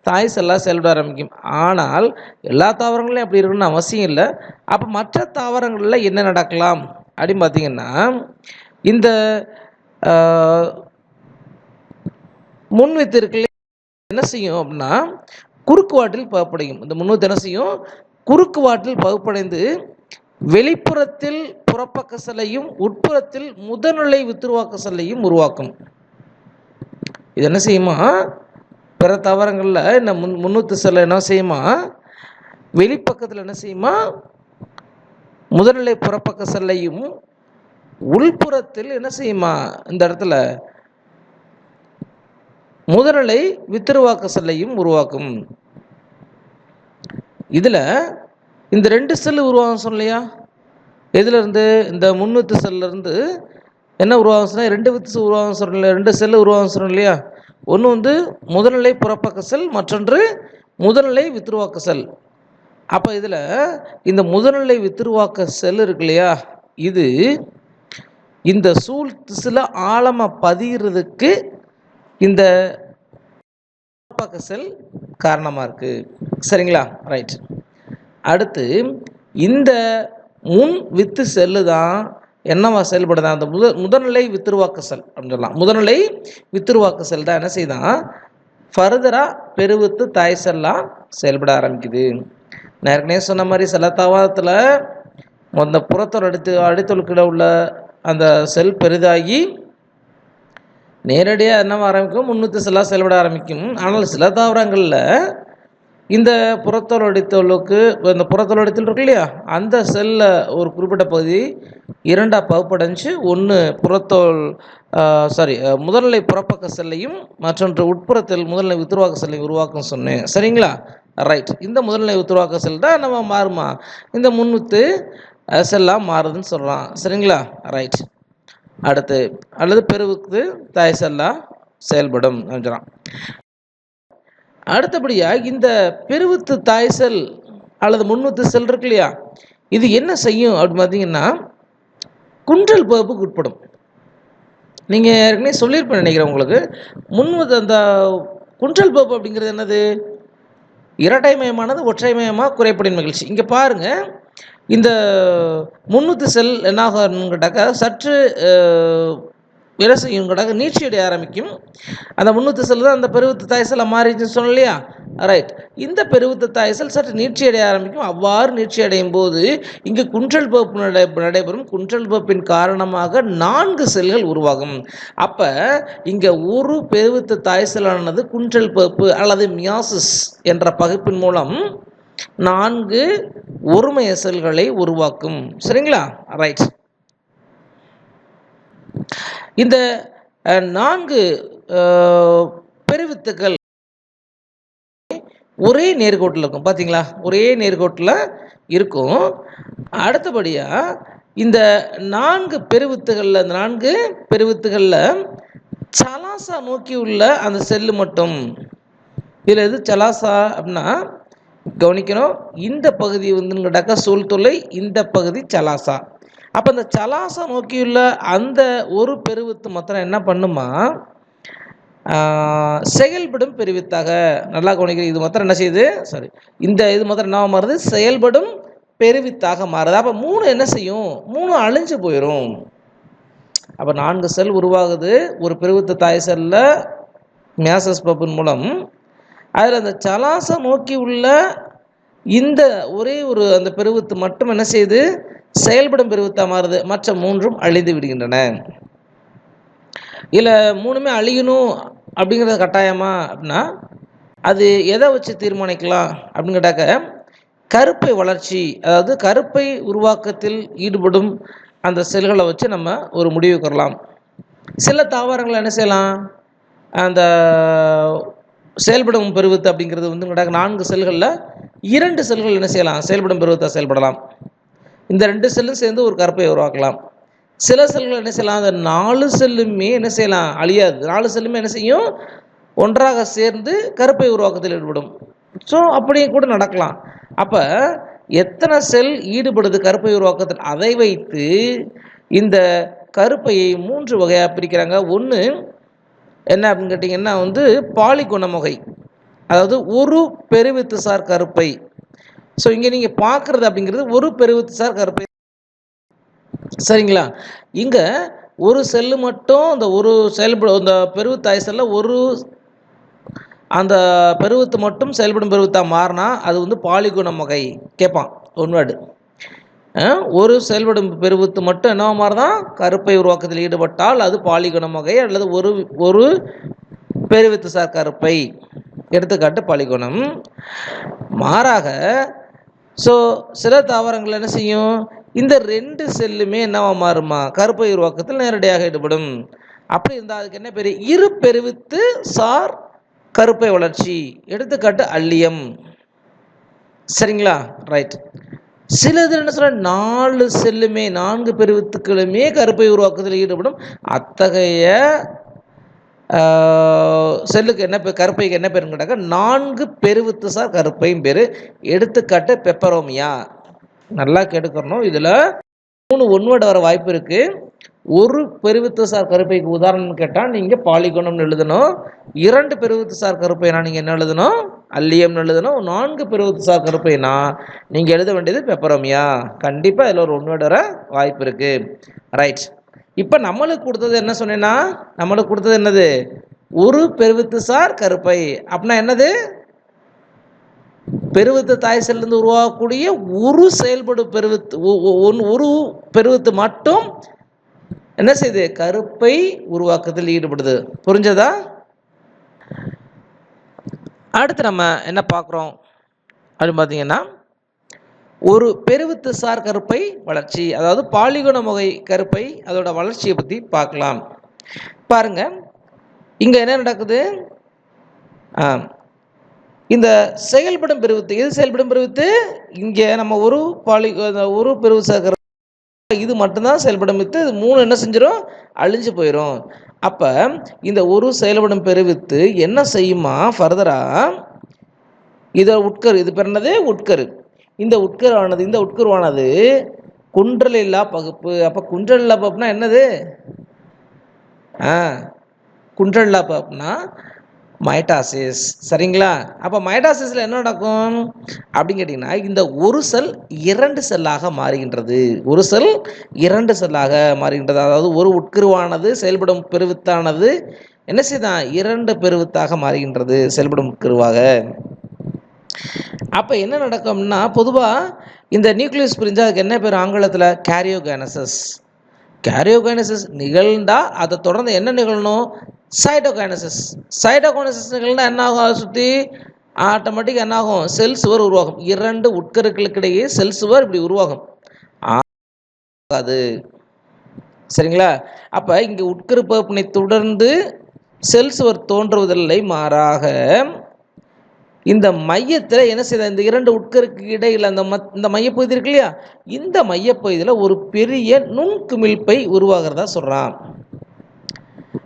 தாய் செல்லாக செயல்பட ஆரம்பிக்கும். ஆனால் எல்லா தாவரங்களையும் அப்படி இருக்கணும்னு அவசியம் இல்லை. அப்போ மற்ற தாவரங்களில் என்ன நடக்கலாம் அப்படின்னு பார்த்தீங்கன்னா, இந்த முன்வித்து இருக்குல்ல என்ன செய்யும் அப்படின்னா, குறுக்கு வாட்டில் பகுப்படையும். இந்த முன்வித்து என்ன செய்யும், குறுக்கு வாட்டில் பகுப்படைந்து வெளிப்புறத்தில் புறப்பக்க செல்லையும் உட்புறத்தில் முதல்நிலை வித்துருவாக்க செல்லையும் உருவாக்கும். இது என்ன செய்யுமா, பிற தாவரங்களில் இந்த முன்வித்து செல்லை என்ன செய்யுமா, வெளிப்பக்கத்தில் என்ன செய்யுமா, முதல்நிலை புறப்பக்க செல்லையும் உள்புறத்தில் என்ன செய்யுமா, இந்த இடத்துல முதல்நிலை வித்துருவாக்க செல்லையும் உருவாக்கும். இதில் இந்த 2 செல் உருவாகும் சொல்லலையா, எதுலேருந்து, இந்த முன்வித்து செல்லிருந்து என்ன உருவாகும் சொன்னால் 2 வித்து உருவாகும் சொல்லல, 2 செல் உருவாகும் சொல்லணும் இல்லையா. ஒன்று வந்து முதல்நிலை புறப்பக்க செல், மற்றொன்று முதல்நிலை வித்துருவாக்க செல். அப்போ இதில் இந்த முதல்நிலை வித்துருவாக்க செல் இருக்கு இல்லையா, இது இந்த சூழ் திசுல ஆழமாக பதிகிறதுக்கு இந்த புறப்பக்க செல் காரணமாக இருக்குது. சரிங்களா, ரைட். அடுத்து இந்த முன் வித்து செல்லு தான் என்னவா செயல்படுதா, அந்த முதல்நிலை வித்துருவாக்க செல் அப்படின்னு சொல்லலாம். முதல்நிலை வித்துருவாக்க செல் தான் என்ன செய்தான், ஃபர்தராக பெருவித்து தாய் செல்லாக செயல்பட ஆரம்பிக்குது. நான் ஏற்கனவே சொன்ன மாதிரி சில தாவரத்தில் அந்த புறத்தோல் அடித்தொலுக்கிட உள்ள அந்த செல் பெரிதாகி நேரடியாக என்ன ஆரம்பிக்கும், முன்வித்து செல்லாக செயல்பட ஆரம்பிக்கும். ஆனால் சில தாவரங்களில் இந்த புறத்தோல் அடித்தலுக்கு, இந்த புறத்தோல் அடித்தல் இருக்கு இல்லையா, அந்த செல்லில் ஒரு குறிப்பிட்ட பகுதி 2ஆக பகுப்படைஞ்சு ஒன்று புறத்தோல் முதல்நிலை புறப்பக்க செல்லையும் மற்றொன்று உட்புறத்தில் முதல்நிலை வித்துருவாக்க செல்லையும் உருவாக்கும் சொன்னேன். சரிங்களா, ரைட். இந்த முதல்நிலை வித்துருவாக்க செல் தான் நம்ம மாறுமா, இந்த முன்வித்து செல்லாக மாறுதுன்னு சொல்கிறான். சரிங்களா, ரைட். அடுத்து அல்லது பெருவித்து தாய் செல்லாக செயல்படும் சொல்கிறான். அடுத்தபடியாக இந்த பெருவித்து தாய் செல் அல்லது முன்வித்து செல் இருக்கு இல்லையா, இது என்ன செய்யும் அப்படின்னு பார்த்தீங்கன்னா, குன்றல் பகுப்புக்கு உட்படும். நீங்கள் ஏற்கனவே சொல்லியிருப்பேன் நினைக்கிறேன் உங்களுக்கு. முன்வித்து அந்த குன்றல் பகுப்பு அப்படிங்கிறது என்னது, இரட்டைமயமானது ஒற்றைமயமாக குறைப்படின் மகிழ்ச்சி. இங்கே பாருங்கள், இந்த முன்வித்து செல் என்னாகும் கேட்டாக்கா, சற்று என்ன செய்யும் கேட்டாக்க, நீட்சி அடைய ஆரம்பிக்கும். அந்த முன்வித்து செல் தான் அந்த பெருவித்து தாய் செல்லை மாறிச்சுன்னு சொன்னோம் இல்லையா, ரைட். இந்த பெருவித்து தாய் செல் சற்று நீட்சி அடைய ஆரம்பிக்கும். அவ்வாறு நீட்சி அடையும் போது இங்கு குன்றல் பகுப்பு நடைபெறும். குன்றல் பகுப்பின் காரணமாக 4 செல்கள் உருவாகும். அப்போ இங்கே ஒரு பெருவித்து தாய் செல்லானது குன்றல் பகுப்பு அல்லது மியாசிஸ் என்ற பகுப்பின் மூலம் 4 ஒருமைய செல்களை உருவாக்கும். சரிங்களா, ரைட். இந்த 4 பெருவித்துக்கள் ஒரே நேர்கோட்டில் இருக்கும். பார்த்தீங்களா, ஒரே நேர்கோட்டில் இருக்கும். அடுத்தபடியாக இந்த 4 பெருவித்துகளில், இந்த 4 பெருவித்துகளில் சலாசா நோக்கி உள்ள அந்த செல்லு மட்டும், இதில் எது சலாசா அப்படின்னா கவனிக்கணும், இந்த பகுதி வந்துட்டாக்கா சூழ்துளை, இந்த பகுதி சலாசா. அப்போ இந்த சலாசா நோக்கியுள்ள அந்த ஒரு பெருவித்து மாத்திரம் என்ன பண்ணுமா, செயல்படும் பெருவித்தாக. நல்லா கவனிக்கிறேன், இது மாத்திரம் என்ன செய்யுது, இது மாத்திரம் என்ன மாறுது, செயல்படும் பெருவித்தாக மாறுது. அப்போ 3 என்ன செய்யும், 3 அழிஞ்சு போயிடும். அப்போ 4 செல் உருவாகுது ஒரு பெருவித்து தாய் செல்லில் மியாசிஸ் பகுப்பின் மூலம். அதில் அந்த சலாசா நோக்கி உள்ள இந்த ஒரே ஒரு அந்த பெருவித்து மட்டும் என்ன செய்யுது, செயல்படும் பெருவித்தாக மாறுது. மற்ற 3ம் அழிந்து விடுகின்றன. இதில் 3மே அழியணும் அப்படிங்கிறது கட்டாயமா அப்படின்னா அது எதை வச்சு தீர்மானிக்கலாம் அப்படின்னு கேட்டாக்க, கருப்பை வளர்ச்சி, அதாவது கருப்பை உருவாக்கத்தில் ஈடுபடும் அந்த செல்களை வச்சு நம்ம ஒரு முடிவுக்கு வரலாம். சில தாவரங்களை என்ன செய்யலாம், அந்த செயல்படும் பெருவித்து அப்படிங்கிறது வந்து கேட்டாக்க 4 செல்களில் 2 செல்கள் என்ன செய்யலாம், செயல்படும் பெருவித்தாக செயல்படலாம். இந்த 2 செல்லும் சேர்ந்து ஒரு கருப்பையை உருவாக்கலாம். சில செல்கள் என்ன செய்யலாம், அந்த 4 செல்லுமே என்ன செய்யலாம், அழியாது. 4 செல்லுமே என்ன செய்யும், ஒன்றாக சேர்ந்து கருப்பை உருவாக்கத்தில் ஈடுபடும். ஸோ அப்படியே கூட நடக்கலாம். அப்போ எத்தனை செல் ஈடுபடுது கருப்பை உருவாக்கத்தில், அதை வைத்து இந்த கருப்பையை 3 வகையாக பிரிக்கிறாங்க. ஒன்று என்ன அப்படின்னு கேட்டிங்கன்னா வந்து பாலிகுணமுகை, அதாவது ஒரு பெருவித்துசார் கருப்பை. ஸோ இங்கே நீங்கள் பார்க்குறது அப்படிங்கிறது ஒரு பெருவித்துசார் கருப்பை, சரிங்களா? இங்கே ஒரு செல்லு மட்டும் இந்த ஒரு செயல்படும் இந்த பெருவித்தாய் செல்லில் ஒரு அந்த பெருவித்து மட்டும் செயல்படும் பெருவித்தாக மாறினா அது வந்து பாலிகுணம் வகை. கேட்பான் ஒன்வேர்டு. ஒரு செயல்படும் பெருவித்து மட்டும் என்ன மாறுதான், கருப்பை உருவாக்கத்தில் ஈடுபட்டால் அது பாலிகுணம் வகை அல்லது ஒரு பெருவித்துசார் கருப்பை. எடுத்துக்காட்டு பாலிகுணம். மாறாக ஸோ சில தாவரங்கள் என்ன செய்யும், இந்த 2 செல்லுமே என்னவா மாறுமா, கருப்பை உருவாக்கத்தில் நேரடியாக ஈடுபடும். அப்படி இருந்தால் அதுக்கு என்ன பேர், இரு பெருவித்து சார் கருப்பை வளர்ச்சி. எடுத்துக்காட்டு அல்லியம். சரிங்களா, ரைட். சிலது என்ன சொல்ற, 4 செல்லுமே 4 பெருவித்துக்களுமே கருப்பை உருவாக்கத்தில் ஈடுபடும். அத்தகைய செல்லுக்கு என்ன பேர், கருப்பைக்கு என்ன பேருன்னு கேட்டாக்க 4 பெருவித்து சார் கருப்பையும் பேர். எடுத்துக்காட்டு பெப்பரோமியா. நல்லா கேட்டுக்கணும், இதில் 3 ஒன்வேர்டு வர வாய்ப்பு இருக்குது. ஒரு பெருவித்துசார் கருப்பைக்கு உதாரணம் கேட்டால் நீங்கள் பாலிகுணம்னு எழுதணும். 2 பெருவித்துசார் கருப்பைனா நீங்கள் என்ன எழுதணும், அல்லியம்னு எழுதணும். 4 பெருவித்துசார் கருப்பைனா நீங்கள் எழுத வேண்டியது பெப்பரோமியா. கண்டிப்பாக இதில் ஒரு ஒன்வேர்டு வர வாய்ப்பு இருக்குது. ரைட். இப்போ நம்மளுக்கு கொடுத்தது என்ன சொன்னேன்னா, நம்மளுக்கு கொடுத்தது என்னது, ஒரு பெருவித்துசார் கருப்பை. அப்படின்னா என்னது, பெருவித்து தாய் செல்லிருந்து உருவாகக்கூடிய ஒரு செயல்படும் பெருவித்து, ஒரு பெருவித்து மட்டும் என்ன செய்யுது, கருப்பை உருவாக்கத்தில் ஈடுபடுது. புரிஞ்சதா? அடுத்து நம்ம என்ன பார்க்குறோம் அப்படின்னு பார்த்தீங்கன்னா, ஒரு பெருவித்து சார் கருப்பை வளர்ச்சி, அதாவது பாலிகுண வகை கருப்பை, அதோட வளர்ச்சியை பற்றி பார்க்கலாம். பாருங்க, இங்கே என்ன நடக்குது, இந்த செயல்படும் பெருவித்து, எது செயல்படும் பெருவித்து, இங்கே நம்ம ஒரு பெருவித்து சார் இது மட்டும்தான் செயல்படும் வித்து. இது 3 என்ன செஞ்சிடும், அழிஞ்சு போயிடும். அப்போ இந்த ஒரு செயல்படும் பெருவித்து என்ன செய்யுமா, ஃபர்தரா இதை உட்கரு, இது பேர் என்னது, உட்கரு. இந்த உட்கருவானது குன்றல் இல்லா பகுப்பு. அப்போ குன்றல் இல்லா பகுப்புனா என்னது, குன்றல் இல்லா பகுப்புனா மைட்டாசிஸ். சரிங்களா? அப்போ மைட்டாசிஸில் என்ன நடக்கும் அப்படின்னு கேட்டிங்கன்னா, இந்த ஒரு செல் 2 செல்லாக மாறுகின்றது. ஒரு செல் 2 செல்லாக மாறுகின்றது. அதாவது ஒரு உட்கருவானது செயல்படும் பெருவித்தானது என்ன செய்தான், 2 பெருவித்தாக மாறுகின்றது, செயல்படும் உட்கருவாக. அப்போ என்ன நடக்கும்னா, பொதுவாக இந்த நியூக்ளியஸ் பிரிஞ்சா அதுக்கு என்ன பேர் ஆங்கிலத்தில், கேரியோகைனசிஸ். கேரியோகைனசிஸ் நிகழ்ந்தால் அதை தொடர்ந்து என்ன நிகழணும், சைட்டோகைனசிஸ். சைட்டோகைனசிஸ் நிகழ்ந்தால் என்ன ஆகும், அதை சுற்றி ஆட்டோமேட்டிக் என்ன ஆகும், செல் சுவர் உருவாகும். 2 உட்கருக்களுக்கு இடையே செல் சுவர் இப்படி உருவாகும். அது சரிங்களா? அப்போ இங்கே உட்கரு பகுப்பினை தொடர்ந்து செல் சுவர் தோன்றுவதில்லை, மாறாக இந்த மையத்தில் என்ன செய்த, இந்த 2 உட்கருக்கு இடையில் இந்த மையப்பகுதி இருக்கு இல்லையா, இந்த மையப்பகுதியில் ஒரு பெரிய நுண்குமிழ்பை உருவாகிறதா சொல்கிறான்.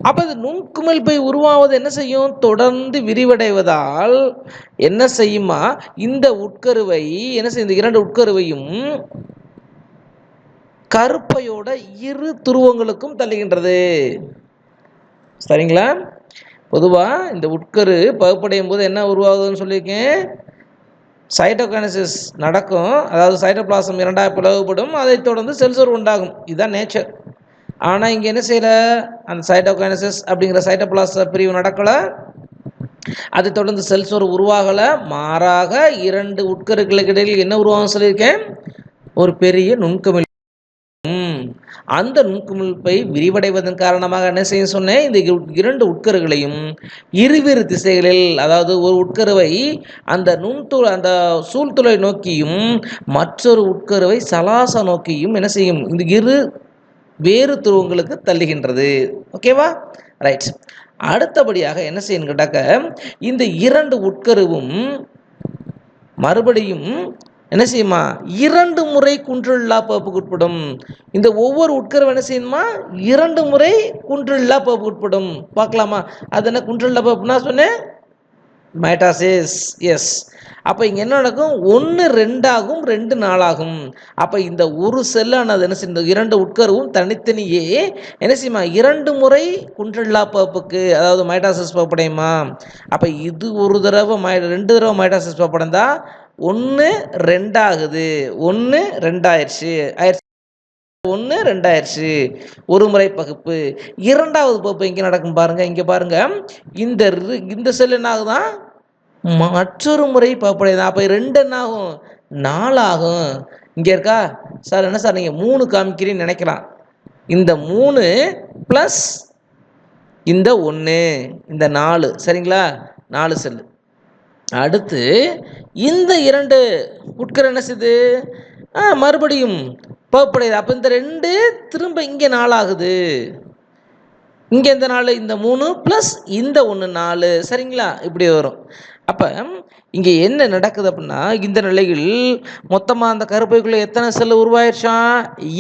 அப்போ இது நுண்குமிழ்பை உருவாவது என்ன செய்யும், தொடர்ந்து விரிவடைவதால் என்ன செய்யுமா, இந்த உட்கருவை என்ன செய்யும், இந்த 2 உட்கருவையும் கருப்பையோட 2 துருவங்களுக்கும் தள்ளுகின்றது. சரிங்களா? பொதுவாக இந்த உட்கரு பகுப்படையும் போது என்ன உருவாகுதுன்னு சொல்லியிருக்கேன், சைட்டோகைனசிஸ் நடக்கும். அதாவது சைட்டோபிளாசம் 2ஆக பிளவுபடும், அதை தொடர்ந்து செல் சுவர் உண்டாகும். இதுதான் நேச்சர். ஆனால் இங்கே என்ன செய்யலை, அந்த சைட்டோகைனசிஸ் அப்படிங்கிற சைட்டோபிளாச பிரிவு நடக்கலை, அதை தொடர்ந்து செல் சுவர் உருவாகலை. மாறாக 2 உட்கருக்களுக்கு இடையில் என்ன உருவாகும் சொல்லியிருக்கேன், ஒரு பெரிய நுண்குமிழ் அந்த நுண்குமிழ்ப்பை விரிவடைவதன் காரணமாக என்ன செய்ய சொன்னேன், இந்த இரண்டு உட்கருகளையும் இருவேறு திசைகளில், அதாவது ஒரு உட்கருவை அந்த அந்த சூழ்துளை நோக்கியும் மற்றொரு உட்கருவை சலாச நோக்கியும் என்ன செய்யும், இந்த இரு வேறு துருவங்களுக்கு தள்ளுகின்றது. ஓகேவா, ரைட். அடுத்தபடியாக என்ன செய்யணும் கேட்டாக்க, இந்த இரண்டு உட்கருவும் மறுபடியும் என்ன செய்யுமா, 2 முறை குன்றில்லா பகுப்புக்கு உட்படும். இந்த ஒவ்வொரு உட்கருவும் என்ன செய்யணுமா, 2 முறை குன்றில்லா பகுப்புக்கு உட்படும். பார்க்கலாமா, அது என்ன குன்றில்லா பகுப்புனா சொன்னேன், மைட்டாசிஸ். எஸ். அப்போ இங்கே என்ன நடக்கும், 1 2 ஆகும், 2 4 ஆகும். அப்போ இந்த ஒரு செல்லானது என்ன செய்யும், இந்த இரண்டு உட்கருவும் தனித்தனியே என்ன செய்யுமா, 2 முறை குன்றில்லா பகுப்புக்கு, அதாவது மைட்டாசிஸ் பகுப்படையுமா. அப்போ இது ஒரு தடவை 2 தடவை மைட்டாசிஸ் பகுப்படைந்தா 1 2 ஆகுது, 1 2 ஆயிடுச்சு, 1 2 ஆயிடுச்சு, ஒரு முறை பகுப்பு. இரண்டாவது பகுப்பு இங்கே நடக்கும் பாருங்க, இங்கே பாருங்க, இந்த செல் என்ன ஆகுதான், மற்றொரு முறை பகுப்படையுது. அப்போ 2 என்ன ஆகும், 4 ஆகும். இங்கே இருக்கா சார், என்ன சார் நீங்கள் 3 காமிக்கிறீன்னு நினைக்கலாம். இந்த 3 ப்ளஸ் இந்த 1, இந்த 4, சரிங்களா, 4 செல்லு. அடுத்து இந்த 2 உட்கரு என்ன செய்யுது, மறுபடியும் பகுப்படையுது. அப்போ இந்த 2 திரும்ப இங்கே 4 ஆகுது. இங்கே இந்த 4, இந்த 3 ப்ளஸ் இந்த 1 4, சரிங்களா, இப்படி வரும். அப்போ இங்கே என்ன நடக்குது அப்படின்னா, இந்த நிலையில் மொத்தமாக அந்த கருப்பைக்குள்ளே எத்தனை செல்லு உருவாயிருச்சான்,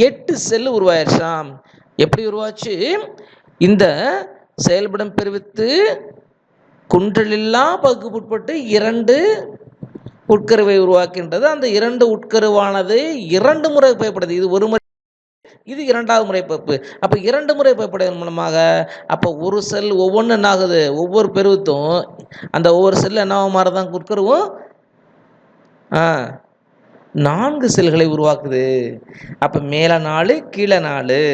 8 செல்லு உருவாயிருச்சான். எப்படி உருவாச்சு, இந்த செயல்படும் பெருவித்து குன்றலில்லா பகுப்புக்கு உட்பட்டு 2 உட்கருவை உருவாக்கின்றது. அந்த 2 உட்கருவானது 2 முறை பயப்படுது. இது ஒரு முறை, இது 2வது முறை பகுப்பு. அப்போ 2 முறை பயப்படுவதன் மூலமாக அப்போ ஒரு செல் ஒவ்வொன்று என்ன ஆகுது, ஒவ்வொரு பெருவித்தும் அந்த ஒவ்வொரு செல்லு என்னவா மாறுதான், உட்கருவும் 4 செல்களை உருவாக்குது. அப்போ மேலே 4 கீழே 4.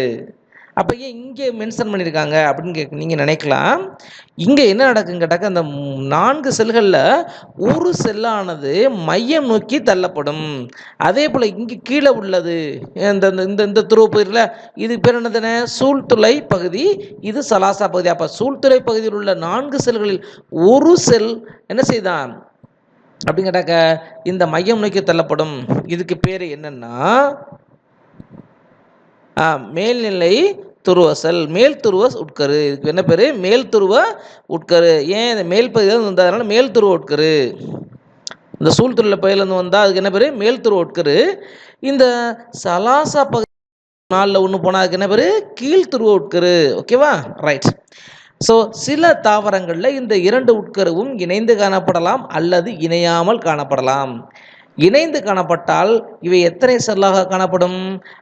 அப்போ ஏன் இங்கே மென்ஷன் பண்ணியிருக்காங்க அப்படின்னு நீங்கள் நினைக்கலாம். இங்கே என்ன நடக்குன்னு கேட்டாக்க, அந்த 4 செல்களில் ஒரு செல்லானது மையம் நோக்கி தள்ளப்படும். அதே போல் இங்கே கீழே உள்ளது இந்த இந்த இந்த துருவ பகுதியில், இது பேர் என்னதுன்னு, சூழ்துளை பகுதி, இது சலாசா பகுதி. அப்போ சூழ்துளை பகுதியில் உள்ள 4 செல்களில் ஒரு செல் என்ன செய்தான் அப்படின்னு கேட்டாக்க, இந்த மையம் நோக்கி தள்ளப்படும். இதுக்கு பேர் என்னன்னா மேல்நிலை துருவ செல், மேல் துருவ உட்கரு. இதுக்கு என்ன பேர், மேல் துருவ உட்கரு. ஏன் இந்த மேல் பகுதியிலேருந்து வந்ததுனால மேல் துருவ உட்கரு. இந்த சூழ்துளை பகுதியிலேருந்து வந்தால் அதுக்கு என்ன பேர், மேல் துருவ உட்கரு. இந்த சலாசா பகுதி 4ல் 1 போனால் அதுக்கு என்ன பேர், கீழ் துருவ உட்கரு. ஓகேவா, ரைட். ஸோ சில தாவரங்களில் இந்த 2 உட்கருவும் இணைந்து காணப்படலாம் அல்லது இணையாமல் காணப்படலாம். இணைந்து காணப்பட்டால் இவை எத்தனை செல்லாக காணப்படும்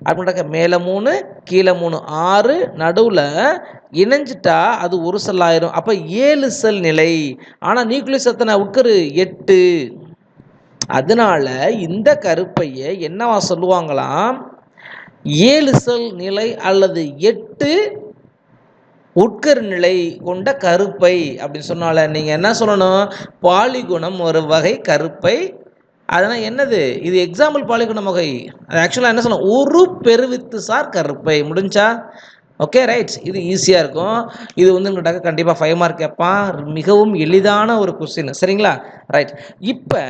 அப்படின்னாக்க, மேலே 3 கீழே 3 6, நடுவில் இணைஞ்சிட்டா அது ஒரு செல் ஆயிரும். அப்போ 7 செல் நிலை. ஆனால் நியூக்ளியஸ் எத்தனை உட்கரு, 8. அதனால இந்த கருப்பையை என்னவா சொல்லுவாங்களாம், 7 செல் நிலை அல்லது 8 உட்கரு நிலை கொண்ட கருப்பை அப்படின்னு சொன்னால நீங்கள் என்ன சொல்லணும், பாலிகுணம் ஒரு வகை கருப்பை. அதனால் என்னது, இது எக்ஸாம்பிள் பாலிகுணம் வகை. அது ஆக்சுவலாக என்ன சொல்லணும், ஒரு பெருவித்து சார் கருப்பை. முடிஞ்சா ஓகே, ரைட். இது ஈஸியாக இருக்கும். இது கேட்டாக்க கண்டிப்பாக 5 மார்க் கேட்பான். மிகவும் எளிதான ஒரு கொஸ்டின், சரிங்களா, ரைட். இப்போ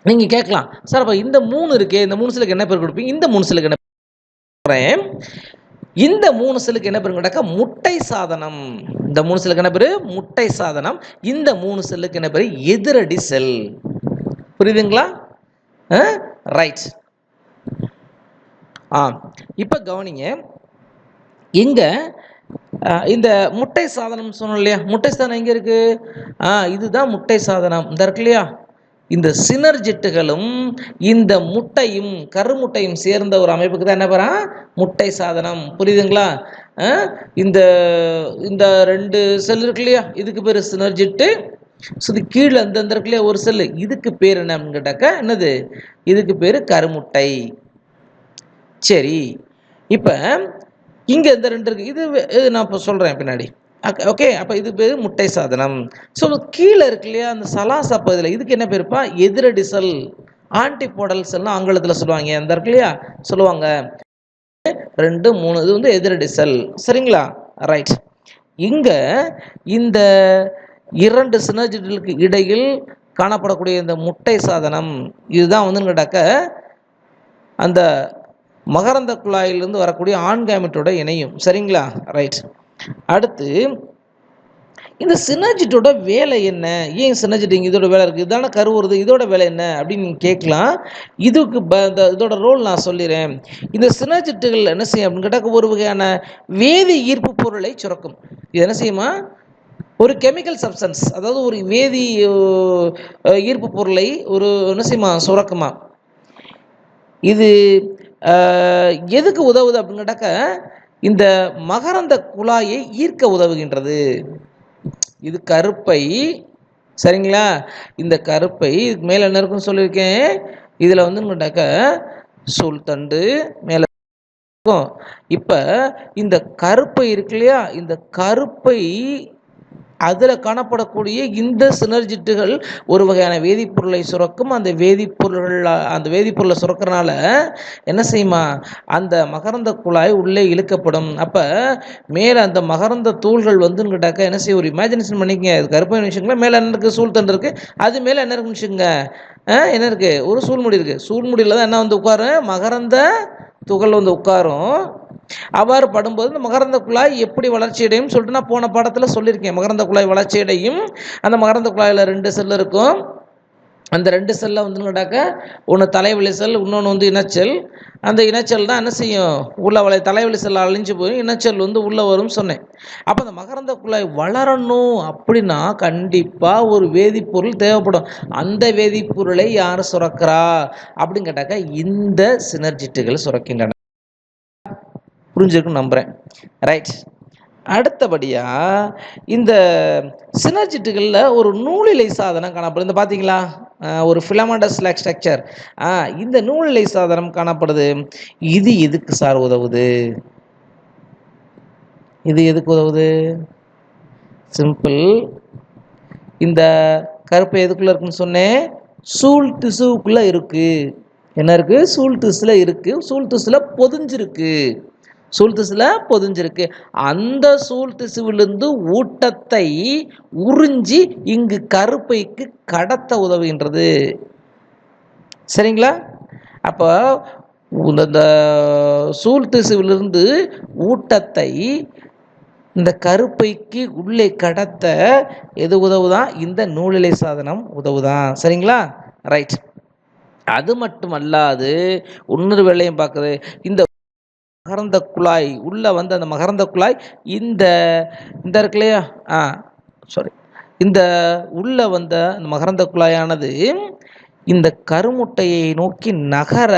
நீங்கள் கேட்கலாம், சார் அப்போ இந்த 3 இருக்கே, இந்த 3 செல்லுக்கு என்ன பேர் கொடுப்பீங்க, இந்த 3 செல்லுக்கு என்ன பேர், இந்த 3 செல்லுக்கு என்ன பேர் கேட்டாக்க முட்டை சாதனம். இந்த 3 செல்லுக்கு என்ன பேர், முட்டை சாதனம். இந்த 3 செல்லுக்கு என்ன பேர், எதிரடி செல். புரியுதுங்களா, ரைட். இப்போ கவனிங்க, இங்கே இந்த முட்டை சாதனம் சொன்னோம் இல்லையா, முட்டை சாதனம் எங்கே இருக்கு, இதுதான் முட்டை சாதனம். இந்த இருக்கு இல்லையா, இந்த சினர்ஜெட்டுகளும் இந்த முட்டையும் கருமுட்டையும் சேர்ந்த ஒரு அமைப்புக்கு தான் என்ன பேரா, முட்டை சாதனம். புரியுதுங்களா, இந்த இந்த 2 செல் இருக்கு இல்லையா, இதுக்கு பேர் சினர்ஜெட்டு. ஸோ இது கீழே இந்த இருக்கு இல்லையா ஒரு செல், இதுக்கு பேர் என்ன அப்படின்னு கேட்டாக்க என்னது, இதுக்கு பேர் கருமுட்டை. சரி, இப்போ இங்கே இந்த 2 இருக்கு, இது நான் இப்போ சொல்கிறேன் பின்னாடி. ஓகே, அப்போ இது பேர் முட்டை சாதனம். ஸோ கீழே இருக்கு இல்லையா அந்த சலாசா பகுதியில், இதுக்கு என்ன பேருப்பா, எதிரடி செல், ஆன்டிபோடல் செல்னு ஆங்கிலத்தில் சொல்லுவாங்க. அந்த இருக்கு இல்லையா சொல்லுவாங்க. 2 3 இது வந்து எதிரடி செல். சரிங்களா? ரைட். இங்க இந்த 2 சினர்ஜிகளுக்கு இடையில் காணப்படக்கூடிய இந்த முட்டை சாதனம் இதுதான் வந்து கேட்டாக்க அந்த மகரந்த குழாயிலிருந்து வரக்கூடிய ஆண் கேமெட்டோட இணையும். சரிங்களா? ரைட். அடுத்து இந்த சினர்ஜிட்டோட வேலை என்ன? ஏன் சினர்ஜிட் இதோட வேலை இருக்குது? இதான கருவுறுது, இதோட வேலை என்ன அப்படின்னு நீங்கள் கேட்கலாம். இதுக்கு இதோட ரோல் நான் சொல்லிடுறேன். இந்த சினர்ஜிட்டுகள் என்ன செய்யும் அப்படின்னு கேட்டால் ஒரு வகையான வேதி ஈர்ப்பு பொருளை சுரக்கும். இது என்ன செய்யுமா? ஒரு கெமிக்கல் சப்ஸ்டன்ஸ், அதாவது ஒரு வேதி ஈர்ப்பு பொருளை ஒரு என்ன செய்யுமா சுரக்குமா. இது எதுக்கு உதவுது அப்படின்னு கேட்டாக்க இந்த மகரந்த குழாயை ஈர்க்க உதவுகின்றது. இது கருப்பை. சரிங்களா? இந்த கருப்பை இதுக்கு மேலே என்ன இருக்குன்னு சொல்லியிருக்கேன். இதில் வந்து கேட்டாக்க சூழ்தண்டு மேலே இருக்கும். இப்போ இந்த கருப்பை இருக்கு இல்லையா, இந்த கருப்பை அதில் காணப்படக்கூடிய இந்த சினர்ஜிட்டுகள் ஒரு வகையான வேதிப்பொருளை சுரக்கும். அந்த வேதிப்பொருளை சுரக்கிறனால என்ன செய்யுமா, அந்த மகரந்த குழாய் உள்ளே இழுக்கப்படும். அப்போ மேலே அந்த மகரந்த தூள்கள் வந்துன்னு கேட்டாக்க என்ன செய்ய, ஒரு இமேஜினேஷன் பண்ணிக்கங்க. இது கருப்பை வச்சுக்கோங்க, மேலே என்ன இருக்குது, சூழ்தண்டு இருக்குது. அது மேலே என்ன இருக்குன்னு வச்சுக்கோங்க, என்ன இருக்குது, ஒரு சூழ்முடி இருக்குது. சூழ்முடியில் தான் என்ன வந்து உட்காரும், மகரந்த துகள் வந்து உட்காரும். அவ்வாறு படும்போது இந்த மகரந்த குழாய் எப்படி வளர்ச்சி அடையும் சொல்லிட்டு நான் போன பாடத்தில் சொல்லியிருக்கேன். மகரந்த குழாய் வளர்ச்சி அடையும். அந்த மகரந்த குழாயில் 2 செல் இருக்கும். அந்த 2 செல்லில் வந்து கேட்டாக்க ஒன்று தலைவலி செல், இன்னொன்று வந்து இனச்செல். அந்த இனச்செல் தான் என்ன செய்யும், உள்ள தலைவலி செல் அழிஞ்சு போய் இனச்செல் வந்து உள்ளே வரும்னு சொன்னேன். அப்போ அந்த மகரந்த குழாய் வளரணும் அப்படின்னா கண்டிப்பாக ஒரு வேதிப்பொருள் தேவைப்படும். அந்த வேதிப்பொருளை யார் சுரக்கிறா அப்படின்னு கேட்டாக்க இந்த சினர்ஜிட்டுகள் சுரக்கின்றன. புரிஞ்சிருக்குன்னு நம்புகிறேன். ரைட். அடுத்தபடியாக இந்த சினர்ஜிட்டுகளில் ஒரு நூலிலை சாதனம் காணப்படுது. இந்த பார்த்தீங்களா, ஒரு ஃபிலமெண்டஸ் லைக் ஸ்ட்ரக்சர். இந்த நூலிலை சாதனம் காணப்படுது. இது எதுக்கு சார் உதவுது? இது எதுக்கு உதவுது? சிம்பிள். இந்த கருப்பு எதுக்குள்ளே இருக்குன்னு சொன்னேன், சூல் திசுவுக்குள்ளே இருக்குது. என்ன இருக்குது, சூல் திசுல இருக்குது. சூல் திசுல பொதிஞ்சிருக்கு. சூழ் திசுல பொதிஞ்சிருக்கு. அந்த சூழ் திசுவிலிருந்து ஊட்டத்தை உறிஞ்சி இங்கு கருப்பைக்கு கடத்த உதவுகின்றது. சரிங்களா? அப்போ இந்த சூழ் திசுவிலிருந்து ஊட்டத்தை இந்த கருப்பைக்கு உள்ளே கடத்த எது உதவுதான், இந்த நூலிலை சாதனம் உதவுதான். சரிங்களா? ரைட். அது மட்டுமல்லாது இன்னொரு வேலையும் பார்க்குது. இந்த மகரந்த குழாய் உள்ள வந்து அந்த மகரந்த குழாய் இந்த இருக்கு இல்லையா, இந்த உள்ள வந்த அந்த மகரந்த குழாயானது இந்த கருமுட்டையை நோக்கி நகர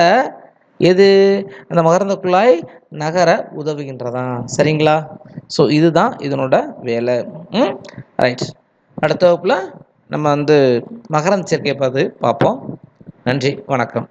எது, அந்த மகரந்த குழாய் நகர உதவுகின்றதா. சரிங்களா? ஸோ இதுதான் இதனோட வேலை. ரைட். அடுத்த வகுப்பில் நம்ம வந்து மகரந்த சேர்க்கையை பார்ப்போம். நன்றி, வணக்கம்.